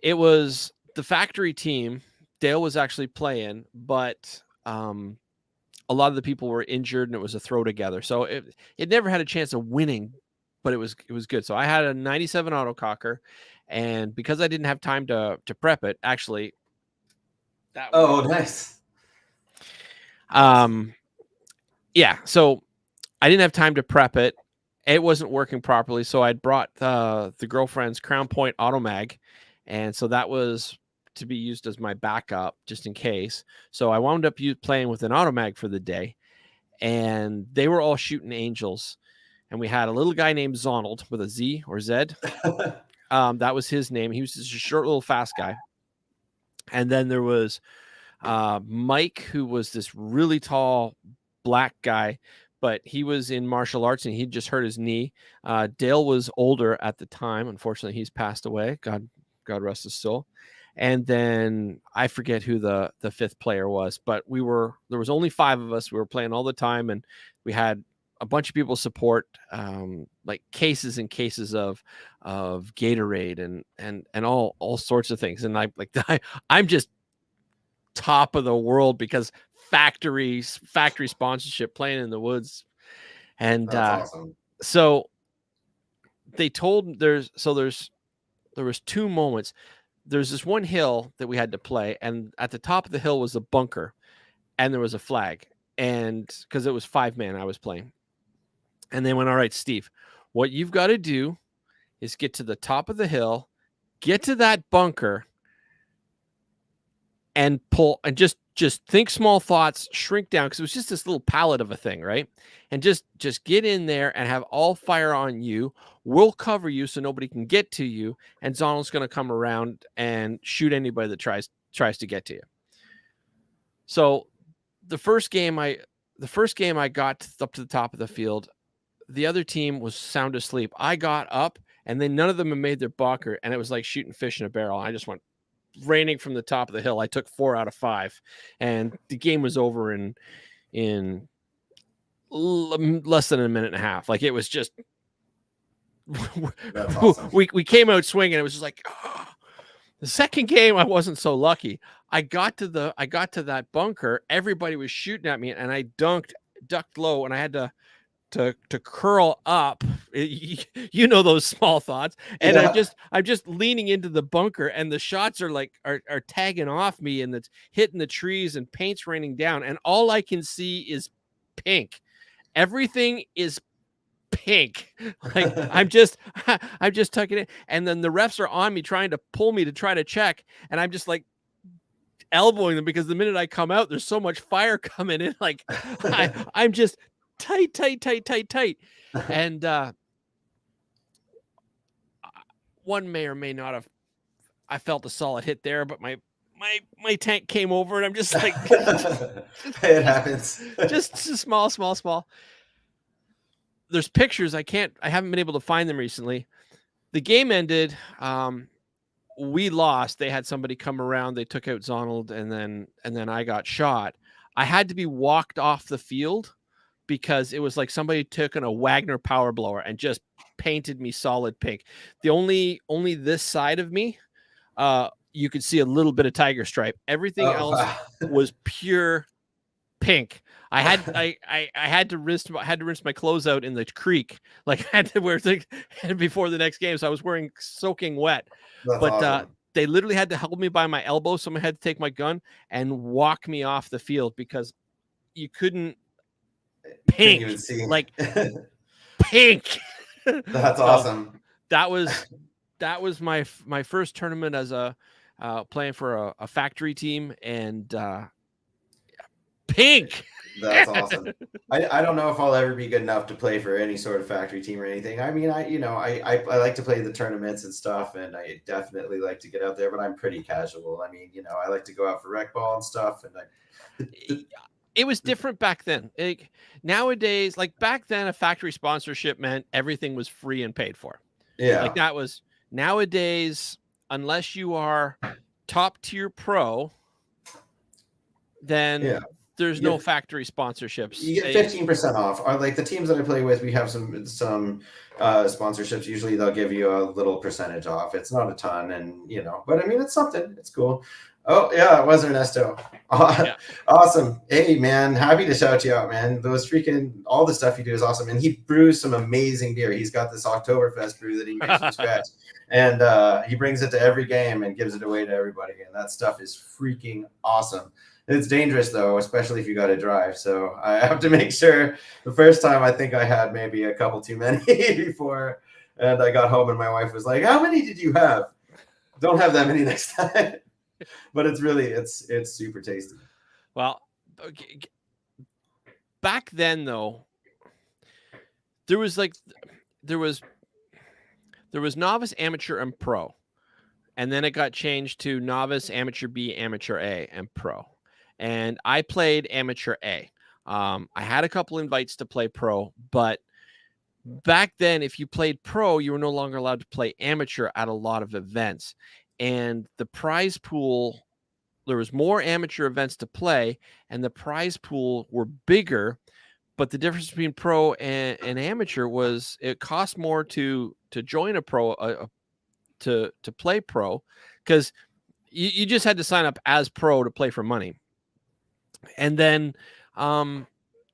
It was the factory team. Dale was actually playing, but a lot of the people were injured, and it was a throw together. So it never had a chance of winning, but it was good. So I had a 97 autococker, and because I didn't have time to prep it, actually, that Oh, nice. yeah. So I didn't have time to prep it. It wasn't working properly, so I'd brought the girlfriend's Crown Point Automag, and so that was to be used as my backup just in case. So I wound up playing with an Automag for the day, and they were all shooting angels. And we had a little guy named Zonald with a Z or Z. That was his name. He was just a short little fast guy. And then there was Mike, who was this really tall black guy, but he was in martial arts and he just hurt his knee. Dale was older at the time. Unfortunately, he's passed away. God rest his soul. And then I forget who the fifth player was, but there was only 5 of us. We were playing all the time, and we had a bunch of people support, like cases and cases of Gatorade and all sorts of things. And I'm just top of the world because factory sponsorship, playing in the woods. And That's awesome. so they told there was 2 moments. There's this one hill that we had to play, and at the top of the hill was a bunker, and there was a flag, and because it was 5-man I was playing. And they went, all right, Steve, what you've got to do is get to the top of the hill, get to that bunker, and pull, and just think small thoughts, shrink down, because it was just this little pallet of a thing, right? And just get in there and have all fire on you. We'll cover you so nobody can get to you, and Zonald's going to come around and shoot anybody that tries to get to you. So the first game I got up to the top of the field, the other team was sound asleep. I got up, and then none of them had made their bunker, and it was like shooting fish in a barrel. I just went raining from the top of the hill. I took 4 out of 5, and the game was over in less than a minute and a half. Like, it was just That's awesome. we came out swinging. It was just like, oh. The second game I wasn't so lucky. I got to that bunker. Everybody was shooting at me, and I ducked low, and I had to curl up. You know those small thoughts. And Yeah. I'm just leaning into the bunker, and the shots are like are tagging off me, and it's hitting the trees, and paint's raining down, and all I can see is pink. Everything is pink. Like, I'm just tucking it, and then the refs are on me trying to pull me to try to check, and I'm just like elbowing them, because the minute I come out, there's so much fire coming in. Like, I'm just tight. And one may or may not have, I felt a solid hit there, but my tank came over, and I'm just like, it happens. just small. There's pictures. I haven't been able to find them recently. The game ended. We lost. They had somebody come around. They took out Zonald, and then I got shot. I had to be walked off the field because it was like somebody took a Wagner power blower and just painted me solid pink. The only this side of me, you could see a little bit of tiger stripe. Everything else was pure pink. I had to rinse my clothes out in the creek. Like, I had to wear things before the next game, so I was wearing soaking wet. That's but awesome. They literally had to hold me by my elbow. Someone had to take my gun and walk me off the field because you couldn't pink, even see. like pink. That's awesome. That was my first tournament as a playing for a factory team, and pink. That's awesome. I don't know if I'll ever be good enough to play for any sort of factory team or anything. I mean, I like to play the tournaments and stuff, and I definitely like to get out there, but I'm pretty casual. I mean, I like to go out for rec ball and stuff, and it was different back then. Nowadays, like back then, a factory sponsorship meant everything was free and paid for. Yeah. Like, that was nowadays, unless you are top tier pro, then there's You no get, factory sponsorships. you get 15% off. Like the teams that I play with, we have some sponsorships. Usually they'll give you a little percentage off. It's not a ton, and but I mean it's something. It's cool. Oh yeah, it was Ernesto. Yeah. Awesome. Hey man, happy to shout you out, man. Those freaking all the stuff you do is awesome. And he brews some amazing beer. He's got this Oktoberfest brew that he makes from scratch. And he brings it to every game and gives it away to everybody. And that stuff is freaking awesome. It's dangerous though, especially if you got to drive. So I have to make sure. The first time I think I had maybe a couple too many before, and I got home and my wife was like, "How many did you have? Don't have that many next time." But it's super tasty. Well, okay. Back then though, there was novice, amateur, and pro, and then it got changed to novice, amateur B, amateur A, and pro. And I played amateur A. I had a couple invites to play pro, but back then, if you played pro, you were no longer allowed to play amateur at a lot of events. And the prize pool, there was more amateur events to play, and the prize pool were bigger. But the difference between pro and amateur was it cost more to join a pro, to play pro, because you just had to sign up as pro to play for money. And then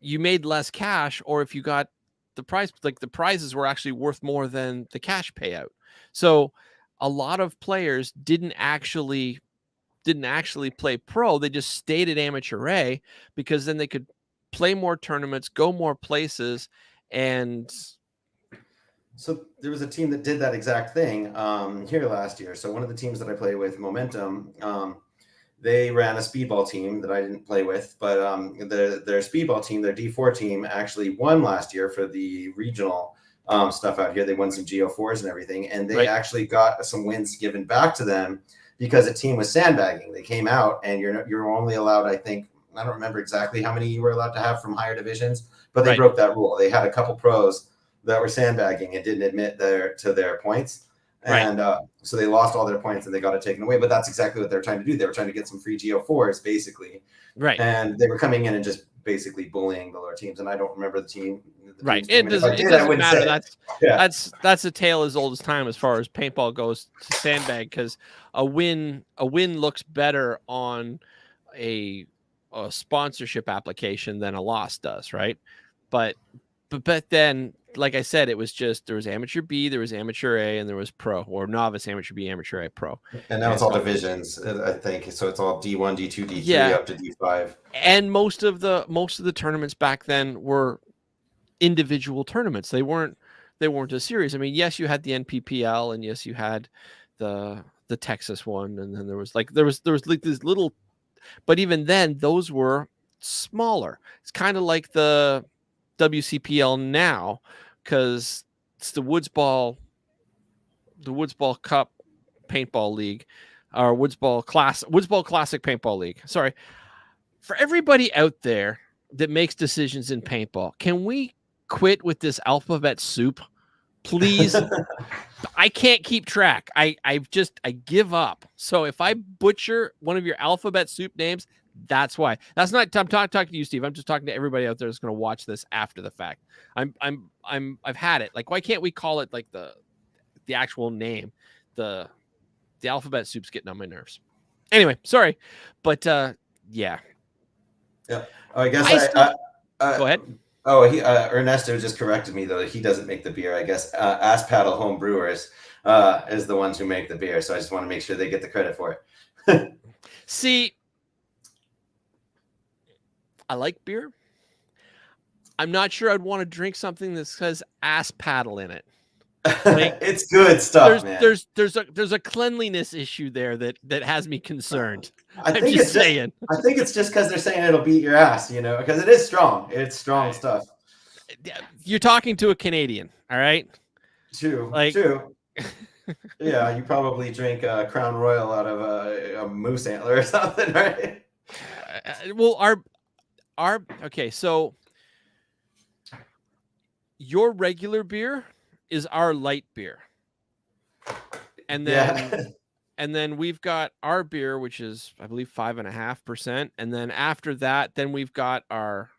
you made less cash, or if you got the prize, like the prizes were actually worth more than the cash payout. So a lot of players didn't actually play pro. They just stayed at amateur A because then they could play more tournaments, go more places. And so there was a team that did that exact thing here last year. So one of the teams that I play with, Momentum, they ran a speedball team that I didn't play with, but their speedball team, their D4 team, actually won last year for the regional stuff out here. They won some GO4s and everything, and they actually got some wins given back to them because a team was sandbagging. They came out, and you're only allowed, I think, I don't remember exactly how many you were allowed to have from higher divisions, but they broke that rule. They had a couple pros that were sandbagging and didn't admit their points. And so they lost all their points and they got it taken away. But that's exactly what they're trying to do. They were trying to get some free GO4s, basically. Right. And they were coming in and just basically bullying the lower teams. And I don't remember the team. Right. It doesn't matter. That's a tale as old as time as far as paintball goes to sandbag, because a win looks better on a sponsorship application than a loss does, right? But then, like I said, it was just there was amateur B, there was amateur A, and there was pro, or novice, amateur B, amateur A, pro. And now it's all divisions, I think. So it's all D1, D2, D3 up to D5. And most of the tournaments back then were individual tournaments. They weren't a series. I mean, yes, you had the NPPL, and yes, you had the Texas one, and then there was like this little, but even then those were smaller. It's kind of like the WCPL now, because it's the Woodsball Cup Paintball League, or Woodsball Classic Paintball League. Sorry, for everybody out there that makes decisions in paintball, can we quit with this alphabet soup, please? I can't keep track. I give up. So if I butcher one of your alphabet soup names, that's why. That's not. I'm talking to you, Steve. I'm just talking to everybody out there that's going to watch this after the fact. I've had it. Like, why can't we call it like the actual name? The alphabet soup's getting on my nerves. Anyway, sorry, but yeah. Yeah. Oh, I guess go ahead. Oh, Ernesto just corrected me though. He doesn't make the beer. I guess Ass Paddle Home Brewers is the ones who make the beer. So I just want to make sure they get the credit for it. See, I like beer. I'm not sure I'd want to drink something that says Ass Paddle in it. Like, it's good stuff, man. There's a cleanliness issue there that has me concerned. I think it's just because they're saying it'll beat your ass, because it is strong. It's strong stuff. You're talking to a Canadian, all right? True. Yeah, you probably drink Crown Royal out of a moose antler or something, right? Well, okay, so your regular beer is our light beer, and and then we've got our beer, which is, I believe, 5.5%. And then after that, then we've got our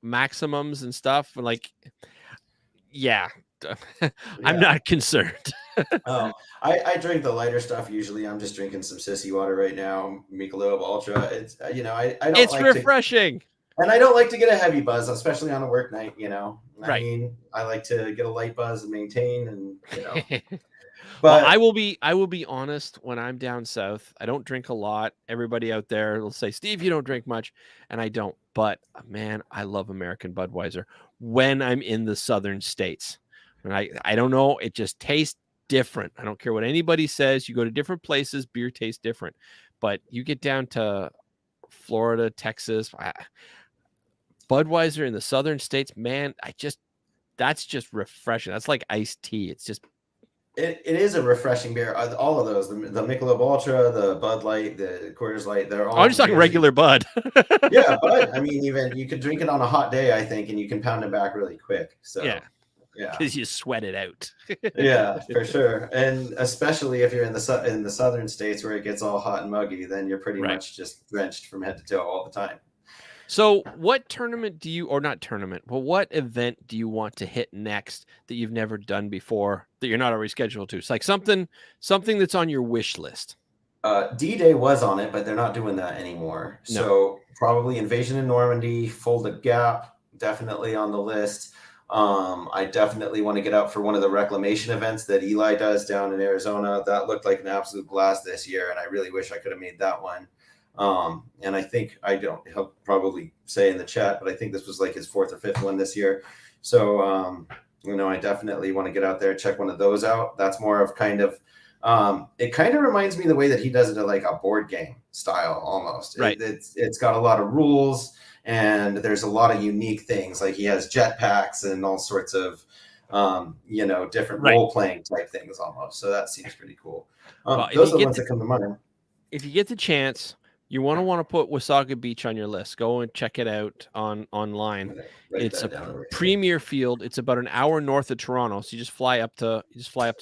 maximums and stuff. Like, yeah, I'm Yeah. not concerned. Oh, I drink the lighter stuff usually. I'm just drinking some sissy water right now, Michelob Ultra. It's I don't It's like to, refreshing. and I don't like to get a heavy buzz, especially on a work night. I Right. mean, I like to get a light buzz and maintain, and Well, but I will be honest, when I'm down south, I don't drink a lot. Everybody out there will say, "Steve, you don't drink much." And I don't. But man, I love American Budweiser when I'm in the southern states. And I don't know, it just tastes different. I don't care what anybody says. You go to different places, beer tastes different. But you get down to Florida, Texas, Budweiser in the southern states, man, that's just refreshing. That's like iced tea. It's just it is a refreshing beer. All of those, the Michelob Ultra, the Bud Light, the Coors Light, they're I'm all just talking beers. regular Bud. Yeah, but I mean, even you could drink it on a hot day, I think, and you can pound it back really quick. So Yeah. yeah, Because you sweat it out. yeah, for sure. And especially if you're in the southern states where it gets all hot and muggy, then you're pretty Right. much just drenched from head to toe all the time. So, what tournament do you, or not tournament, but what event do you want to hit next that you've never done before that you're not already scheduled to? It's like something that's on your wish list. D-Day was on it, but they're not doing that anymore. No. So probably Invasion in Normandy, Folded Gap, definitely on the list. I definitely want to get out for one of the reclamation events that Eli does down in Arizona. That looked like an absolute blast this year, and I really wish I could have made that one. And I think he'll probably say in the chat, but I think this was like his 4th or 5th one this year. So, I definitely want to get out there, check one of those out. That's more of kind of, it kind of reminds me of the way that he does it, like a board game style almost. Right. It's got a lot of rules, and there's a lot of unique things. Like he has jetpacks and all sorts of, different role playing type things almost. So that seems pretty cool. Those are the ones that come to mind. If you get the chance, you want to put Wasaga Beach on your list. Go and check it out online. It's a premier field. It's about an hour north of Toronto. So you just fly up to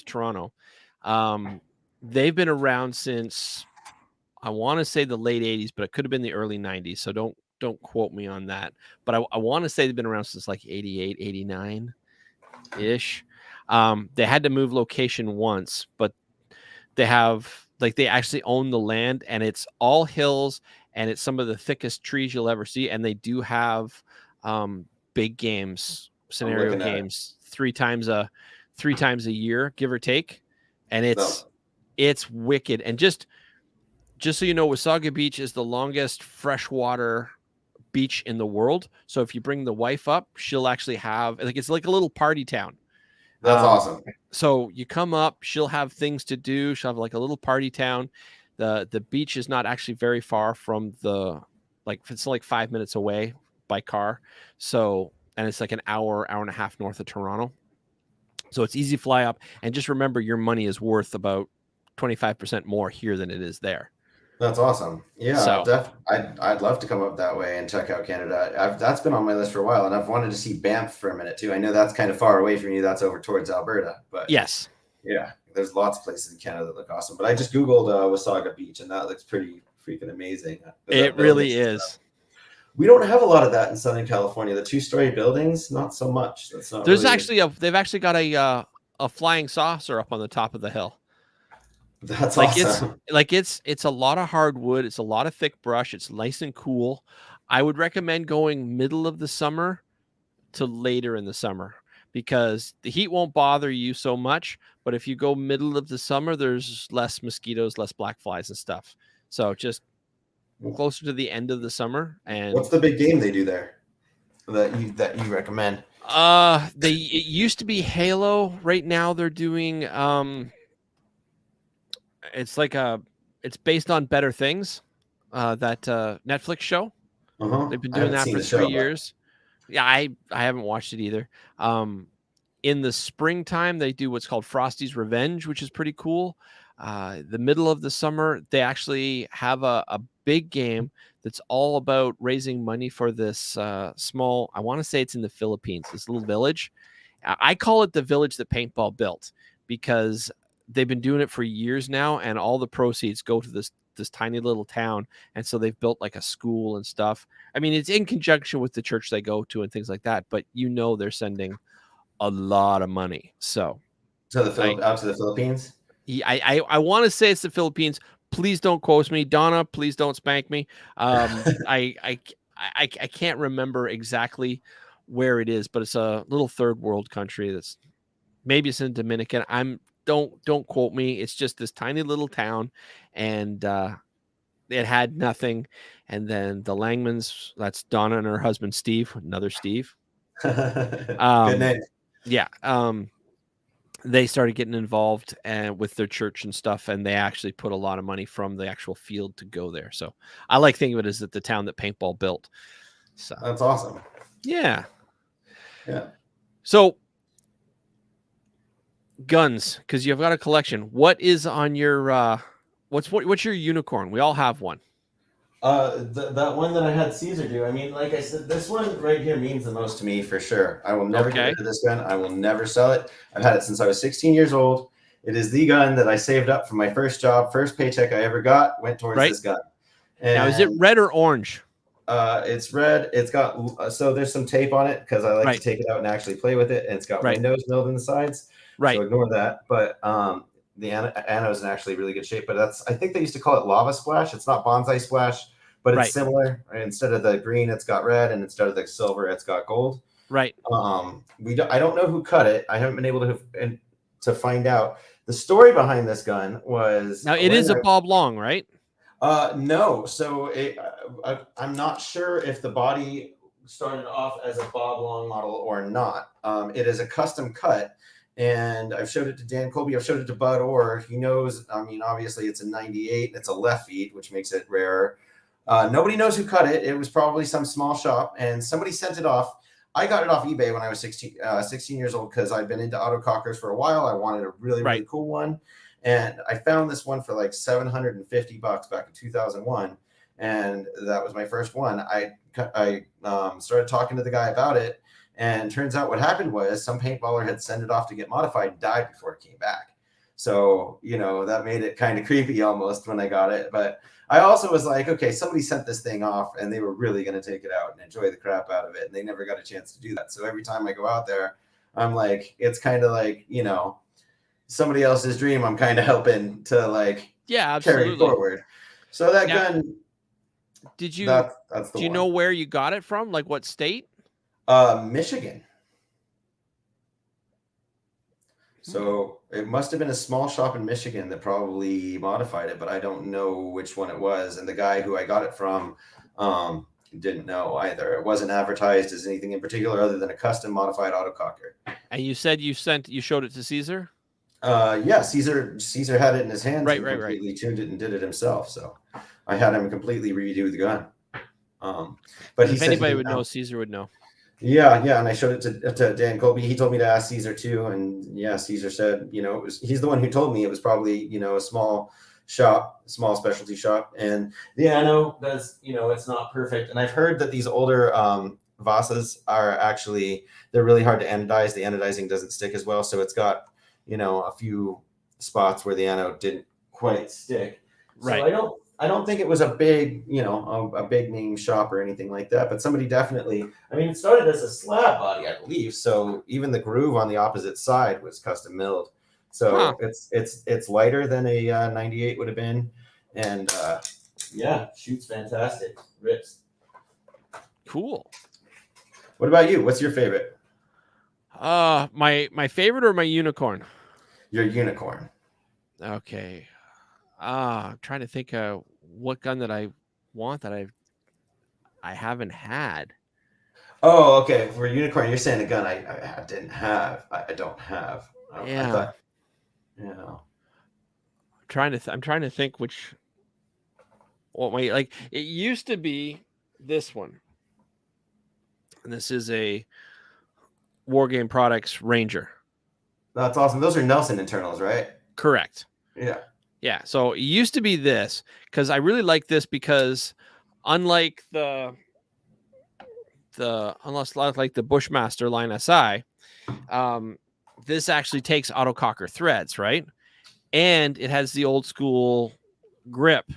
Toronto. They've been around since, I want to say, the late 80s, but it could have been the early 90s. So don't quote me on that. But I want to say they've been around since like 88, 89 ish. They had to move location once, but they actually own the land, and it's all hills, and it's some of the thickest trees you'll ever see. And they do have big games, scenario games, three times a year, give or take. And it's wicked. And just so you know, Wasaga Beach is the longest freshwater beach in the world. So if you bring the wife up, she'll actually have, like, it's like a little party town. That's awesome. So you come up, she'll have things to do. She'll have like a little party town. The beach is not actually very far from it's like 5 minutes away by car. So, and it's like an hour and a half north of Toronto. So it's easy to fly up. And just remember, your money is worth about 25% more here than it is there. That's awesome. Yeah, so, I'd love to come up that way and check out Canada. That's been on my list for a while, and I've wanted to see Banff for a minute too. I know that's kind of far away from you. That's over towards Alberta, but yes, yeah, there's lots of places in Canada that look awesome. But I just googled Wasaga Beach, and that looks pretty freaking amazing. It really is. We don't have a lot of that in Southern California. The 2-story buildings, not so much. That's not. There's really... they've actually got a flying saucer up on the top of the hill. That's like awesome. It's a lot of hardwood. It's a lot of thick brush. It's nice and cool. I would recommend going middle of the summer to later in the summer, because the heat won't bother you so much. But if you go middle of the summer, there's less mosquitoes, less black flies and stuff. So just closer to the end of the summer. And what's the big game they do there that you recommend? It used to be Halo. Right now they're doing it's based on Better Things, that Netflix show. They've been doing that for 3 years. Yeah, I haven't watched it either. In the springtime, they do what's called Frosty's Revenge, which is pretty cool. The middle of the summer, they actually have a big game that's all about raising money for this small, I want to say it's in the Philippines, this little village. I call it the village that Paintball built, because they've been doing it for years now, and all the proceeds go to this tiny little town, and so they've built like a school and stuff. I mean, it's in conjunction with the church they go to and things like that, but they're sending a lot of money. So out to the Philippines. I want to say it's the Philippines. Please don't quote me, Donna. Please don't spank me. I can't remember exactly where it is, but it's a little third world country. That's maybe it's in Dominican. Don't quote me. It's just this tiny little town, and it had nothing. And then the Langmans, that's Donna and her husband Steve, another Steve. Good name. Yeah. They started getting involved and with their church and stuff, and they actually put a lot of money from the actual field to go there. So I like thinking of it as the town that Paintball built. So that's awesome. Yeah. Yeah. So guns, because you've got a collection. What is on your what's your unicorn? We all have one. That one that I had Caesar do. I mean, like I said, this one right here means the most to me for sure. I will never get rid of this gun. I will never sell it. I've had it since I was 16 years old. It is the gun that I saved up for my first job, first paycheck I ever got went towards this gun. And now, is it red or orange? It's red. It's got so there's some tape on it because I like to take it out and actually play with it. And it's got windows milled in the sides. So ignore that. But the anode is in actually really good shape. But I think they used to call it lava splash. It's not bonsai splash. But it's similar. Right? Instead of the green, it's got red, and instead of the silver, it's got gold. Right. I don't know who cut it. I haven't been able to find out. The story behind this gun was now it is a Bob Long, right? No. So I'm not sure if the body started off as a Bob Long model or not. It is a custom cut. And I've showed it to Dan Colby. I've showed it to Bud Orr. He knows. I mean, obviously, it's a 98. It's a left feed, which makes it rarer. Nobody knows who cut it. It was probably some small shop, and somebody sent it off. I got it off eBay when I was 16 years old because I'd been into autocockers for a while. I wanted a really, really cool one. And I found this one for like $750 back in 2001. And that was my first one. I started talking to the guy about it. And turns out what happened was some paintballer had sent it off to get modified and died before it came back. So, that made it kind of creepy almost when I got it. But I also was like, okay, somebody sent this thing off and they were really going to take it out and enjoy the crap out of it. And they never got a chance to do that. So every time I go out there, I'm like, it's kind of like, somebody else's dream. I'm kind of helping to carry forward. So that gun. Did you, that's the do you know where you got it from? Like what state? Michigan. So it must have been a small shop in Michigan that probably modified it, but I don't know which one it was. And the guy who I got it from didn't know either. It wasn't advertised as anything in particular other than a custom modified autococker. And you said you showed it to Caesar? Yeah, Caesar had it in his hands and completely tuned it and did it himself. So I had him completely redo the gun. But if anybody would know, Caesar would know. Yeah, and I showed it to Dan Colby. He told me to ask Caesar too, and yeah, Caesar said, he's the one who told me it was probably a small specialty shop, and the anode does, it's not perfect. And I've heard that these older Vasas are actually they're really hard to anodize. The anodizing doesn't stick as well, so it's got a few spots where the anode didn't quite stick. Right. So I don't think it was a big, a big name shop or anything like that, but somebody definitely, it started as a slab body, I believe. So even the groove on the opposite side was custom milled. So it's lighter than a 98 would have been. And shoots fantastic. Rips. Cool. What about you? What's your favorite? My favorite or my unicorn? Your unicorn. Okay. I'm trying to think of what gun that I want that I haven't had. Oh, okay. For unicorn, you're saying a gun I didn't have. I don't have. Yeah. I'm trying to think which. It used to be this one, and this is a War Game Products Ranger. That's awesome. Those are Nelson internals, right? Correct. Yeah. Yeah, so it used to be this because I really like this because unlike the Bushmaster Line SI, this actually takes autococker threads, right? and it has the old school grip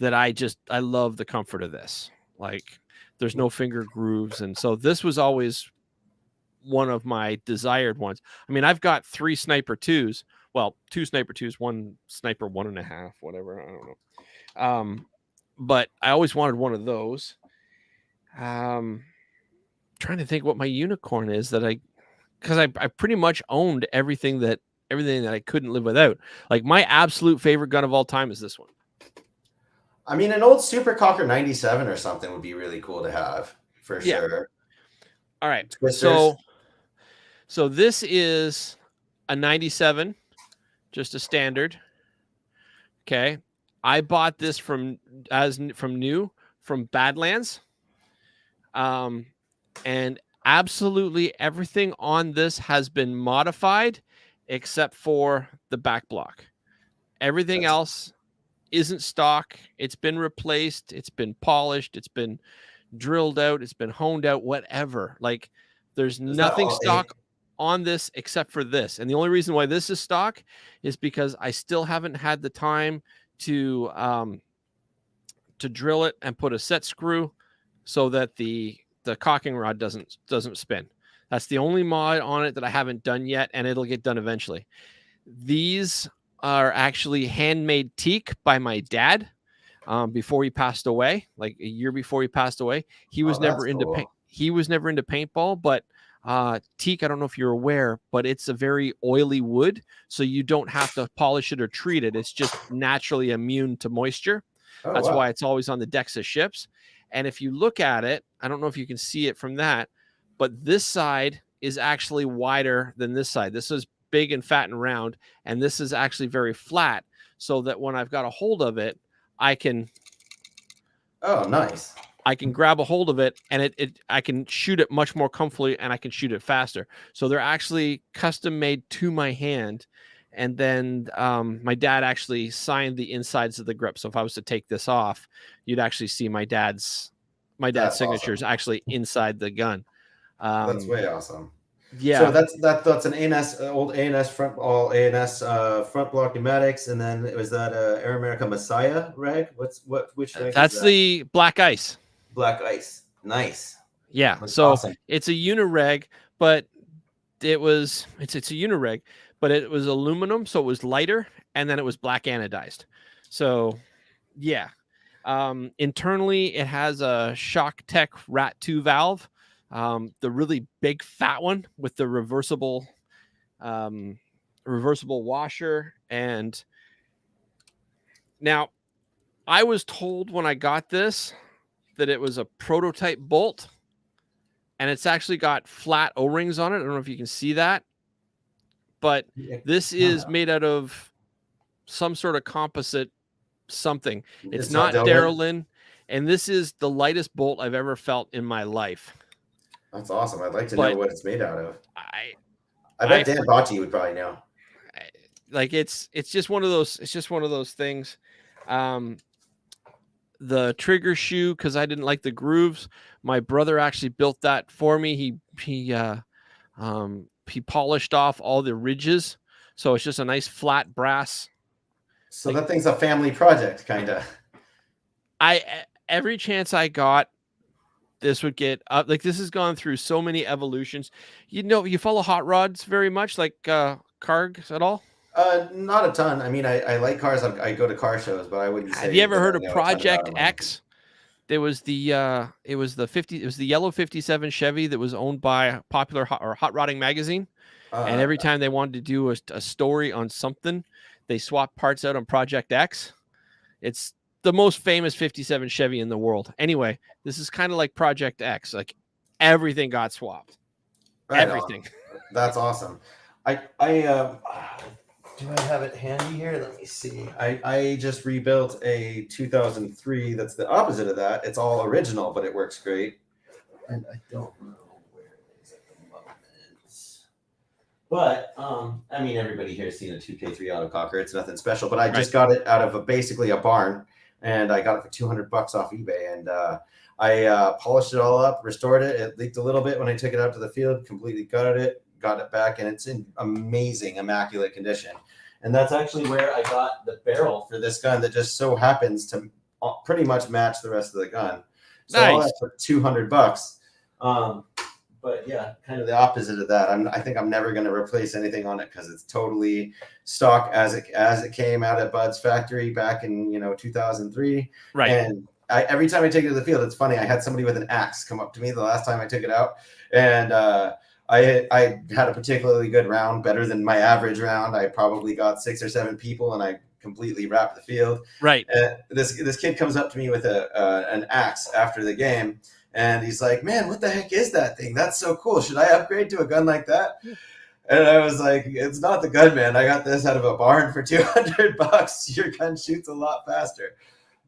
that I love the comfort of this. Like there's no finger grooves. And so this was always one of my desired ones. I mean, I've got 3 Sniper 2s. Well, 2 Sniper 2s, 1 Sniper 1.5, whatever. I don't know. But I always wanted one of those. Trying to think what my unicorn is because I pretty much owned everything that I couldn't live without. Like my absolute favorite gun of all time is this one. I mean, an old Super Cocker 97 or something would be really cool to have for sure. All right. Twisters. So this is a 97, just a standard. Okay. I bought this from Badlands. And absolutely everything on this has been modified except for the back block. Everything else isn't stock. It's been replaced. It's been polished. It's been drilled out. It's been honed out, whatever. Like there's nothing stock on this except for this. And the only reason why this is stock is because I still haven't had the time to drill it and put a set screw so that the cocking rod doesn't spin. That's the only mod on it that I haven't done yet, and it'll get done eventually. These are actually handmade teak by my dad before he passed away, like a year before he passed away. He was never into paintball, but teak, I don't know if you're aware, but it's a very oily wood, so you don't have to polish it or treat it. It's just naturally immune to moisture. That's why it's always on the decks of ships. And if you look at it, I don't know if you can see it from that, but this side is actually wider than this side. This is big and fat and round, and this is actually very flat, so that when I've got a hold of it, I can I can grab a hold of it, and I can shoot it much more comfortably, and I can shoot it faster. So they're actually custom made to my hand. And then my dad actually signed the insides of the grip. So if I was to take this off, you'd actually see my dad's signatures actually inside the gun. That's way awesome. Yeah. So that's an ANS, old ANS front block pneumatics, and then was that Air America Messiah rag? Which rag? That's the Black Ice. Black Ice. Nice. Yeah. That's so awesome. It's a unireg, but it's a unireg, but it was aluminum, so it was lighter, and then it was black anodized. So yeah. Internally, it has a Shock Tech Rat 2 valve, the really big fat one with the reversible washer. And now I was told when I got this that it was a prototype bolt, and it's actually got flat O-rings on it. I don't know if you can see that, but this is made out of some sort of composite something. It's not Darylin, and this is the lightest bolt I've ever felt in my life. That's awesome. I'd like to know what it's made out of. I bet Dan Bocci would probably know. Like it's just one of those. It's just one of those things. The trigger shoe, because I didn't like the grooves. My brother actually built that for me. He polished off all the ridges, so it's just a nice flat brass. So that thing's a family project, kind of. Every chance I got, this would get up. Like this has gone through so many evolutions. You follow hot rods very much, like Karg at all? Not a ton. I mean, I like cars. I go to car shows, but I wouldn't say. Have you ever heard of Project X? There was the yellow 57 Chevy that was owned by Popular Hot Rodding magazine, and every time they wanted to do a story on something, they swapped parts out on Project X. It's the most famous 57 Chevy in the world. Anyway, this is kind of like Project X. Like everything got swapped. Right everything. On. That's awesome. Do I have it handy here? Let me see. I just rebuilt a 2003 that's the opposite of that. It's all original, but it works great. And I don't know where it is at the moment. But, I mean, everybody here has seen a 2K3 autococker. It's nothing special, but I just got it out of basically a barn, and I got it for $200 off eBay. And I polished it all up, restored it. It leaked a little bit when I took it out to the field, completely gutted it, got it back, and it's in amazing, immaculate condition. and that's actually where I got the barrel for this gun that just so happens to pretty much match the rest of the gun. So all Nice. that for $200. But yeah, kind of the opposite of that. I think I'm never going to replace anything on it because it's totally stock as it came out of Bud's factory back in 2003. Right. And every time I take it to the field, it's funny. I had somebody with an axe come up to me the last time I took it out, and I had a particularly good round, better than my average round. I probably got 6 or 7 people, and I completely wrapped the field. Right. This kid comes up to me with an axe after the game. And he's like, man, what the heck is that thing? That's so cool. Should I upgrade to a gun like that? And I was like, it's not the gun, man. I got this out of a barn for $200. Your gun shoots a lot faster.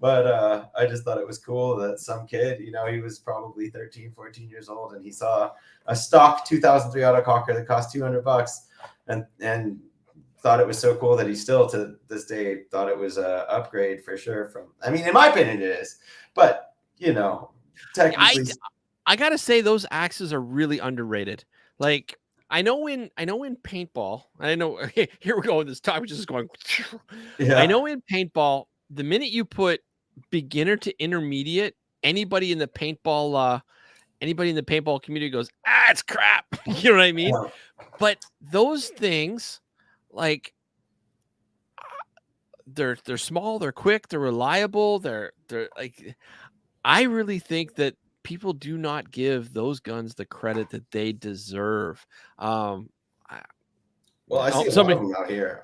But I just thought it was cool that some kid, he was probably 13, 14 years old, and he saw a stock 2003 autococker that cost $200 and thought it was so cool that he still, to this day, thought it was an upgrade for sure. In my opinion, it is. But, technically, I gotta say those axes are really underrated. Like I know in paintball, I know here we go with this topic just going. yeah. I know in paintball, the minute you put beginner to intermediate, anybody in the paintball community goes, it's crap. You know what I mean? Yeah. But those things, like they're small, they're quick, they're reliable, they're like. I really think that people do not give those guns the credit that they deserve. Well, I see a lot of them out here.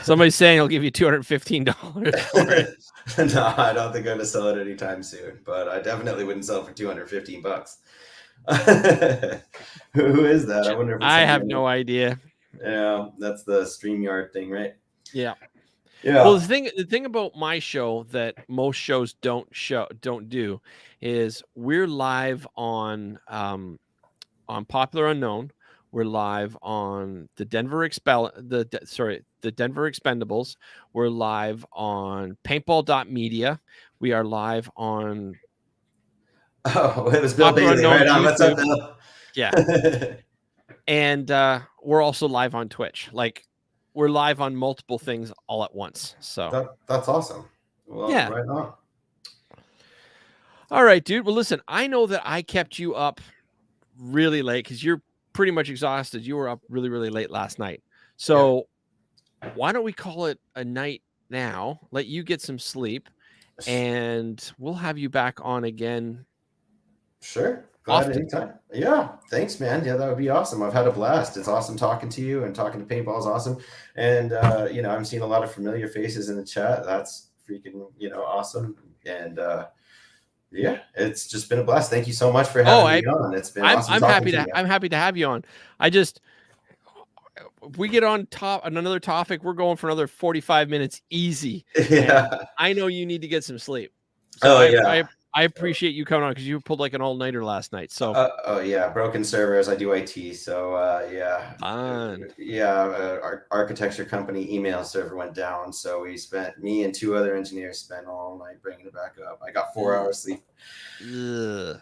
Somebody's saying I'll give you $215 for it. No, I don't think I'm going to sell it anytime soon, but I definitely wouldn't sell it for $215. Who is that? I wonder if I have no idea. Yeah, that's the StreamYard thing, right? Yeah. Yeah. Well, the thing about my show that most shows don't do is we're live on Popular Unknown. We're live on the Denver Expendables. We're live on paintball.media. We are live on it was Bill Bailey, right on. What's up, Bill? Yeah. And we're also live on Twitch. Like we're live on multiple things all at once. So that's awesome. Well, yeah. Right on. All right, dude. Well, listen, I know that I kept you up really late because you're pretty much exhausted. You were up really, really late last night. So why don't we call it a night now? Let you get some sleep, and we'll have you back on again. Sure. Glad anytime. Yeah. Thanks, man. Yeah, that would be awesome. I've had a blast. It's awesome talking to you, and talking to paintball is awesome. And I'm seeing a lot of familiar faces in the chat. That's freaking, awesome. And yeah, it's just been a blast. Thank you so much for having me on. It's been awesome. I'm happy to have you on. If we get on another topic, we're going for another 45 minutes easy. Yeah. And I know you need to get some sleep. So I appreciate you coming on because you pulled like an all-nighter last night. So broken servers. I do IT. So fun. Our architecture company email server went down, so me and 2 other engineers spent all night bringing it back up. I got 4 hours sleep. Yeah.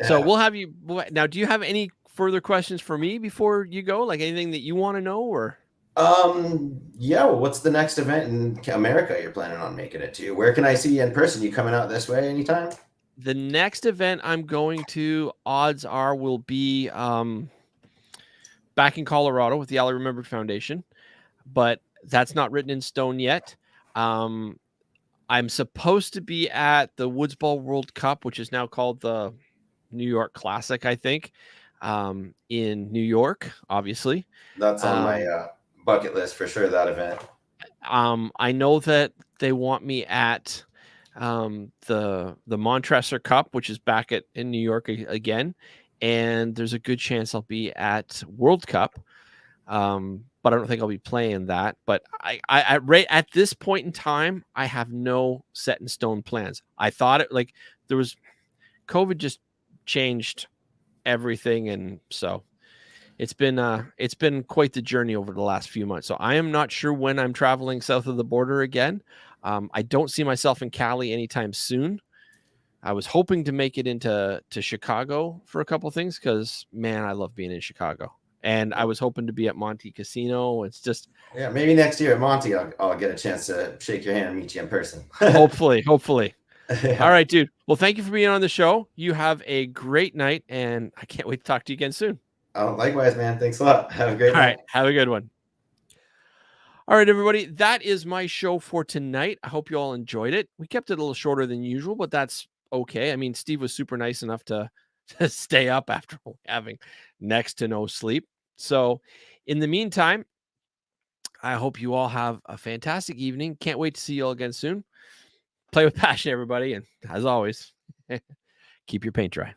So we'll have you now. Do you have any further questions for me before you go? Like anything that you want to know, or? What's the next event in America you're planning on making it to? Where can I see you in person? You coming out this way anytime? The next event I'm going to, odds are, will be back in Colorado with the Alley Remembered Foundation, but that's not written in stone yet. I'm supposed to be at the Woodsball World Cup, which is now called the New York Classic, I think, in New York, obviously. That's on my bucket list for sure, that event. I know that they want me at the Montresor Cup, which is back in New York again, and there's a good chance I'll be at World Cup, but I don't think I'll be playing that. But I right at this point in time, I have no set in stone plans. I thought it like there was COVID just changed everything, and so it's been quite the journey over the last few months. So I am not sure when I'm traveling south of the border again. I don't see myself in Cali anytime soon. I was hoping to make it into Chicago for a couple of things because, man, I love being in Chicago. And I was hoping to be at Monte Casino. It's just Yeah, maybe next year at Monty, I'll get a chance to shake your hand and meet you in person. hopefully. Yeah. All right, dude. Well, thank you for being on the show. You have a great night, and I can't wait to talk to you again soon. Oh, likewise, man. Thanks a lot. Have a great All night. right. Have a good one. All right, everybody. That is my show for tonight. I hope you all enjoyed it. We kept it a little shorter than usual, but that's okay. I mean, Steve was super nice enough to stay up after having next to no sleep. So, in the meantime, I hope you all have a fantastic evening. Can't wait to see you all again soon. Play with passion, everybody. And as always, keep your paint dry.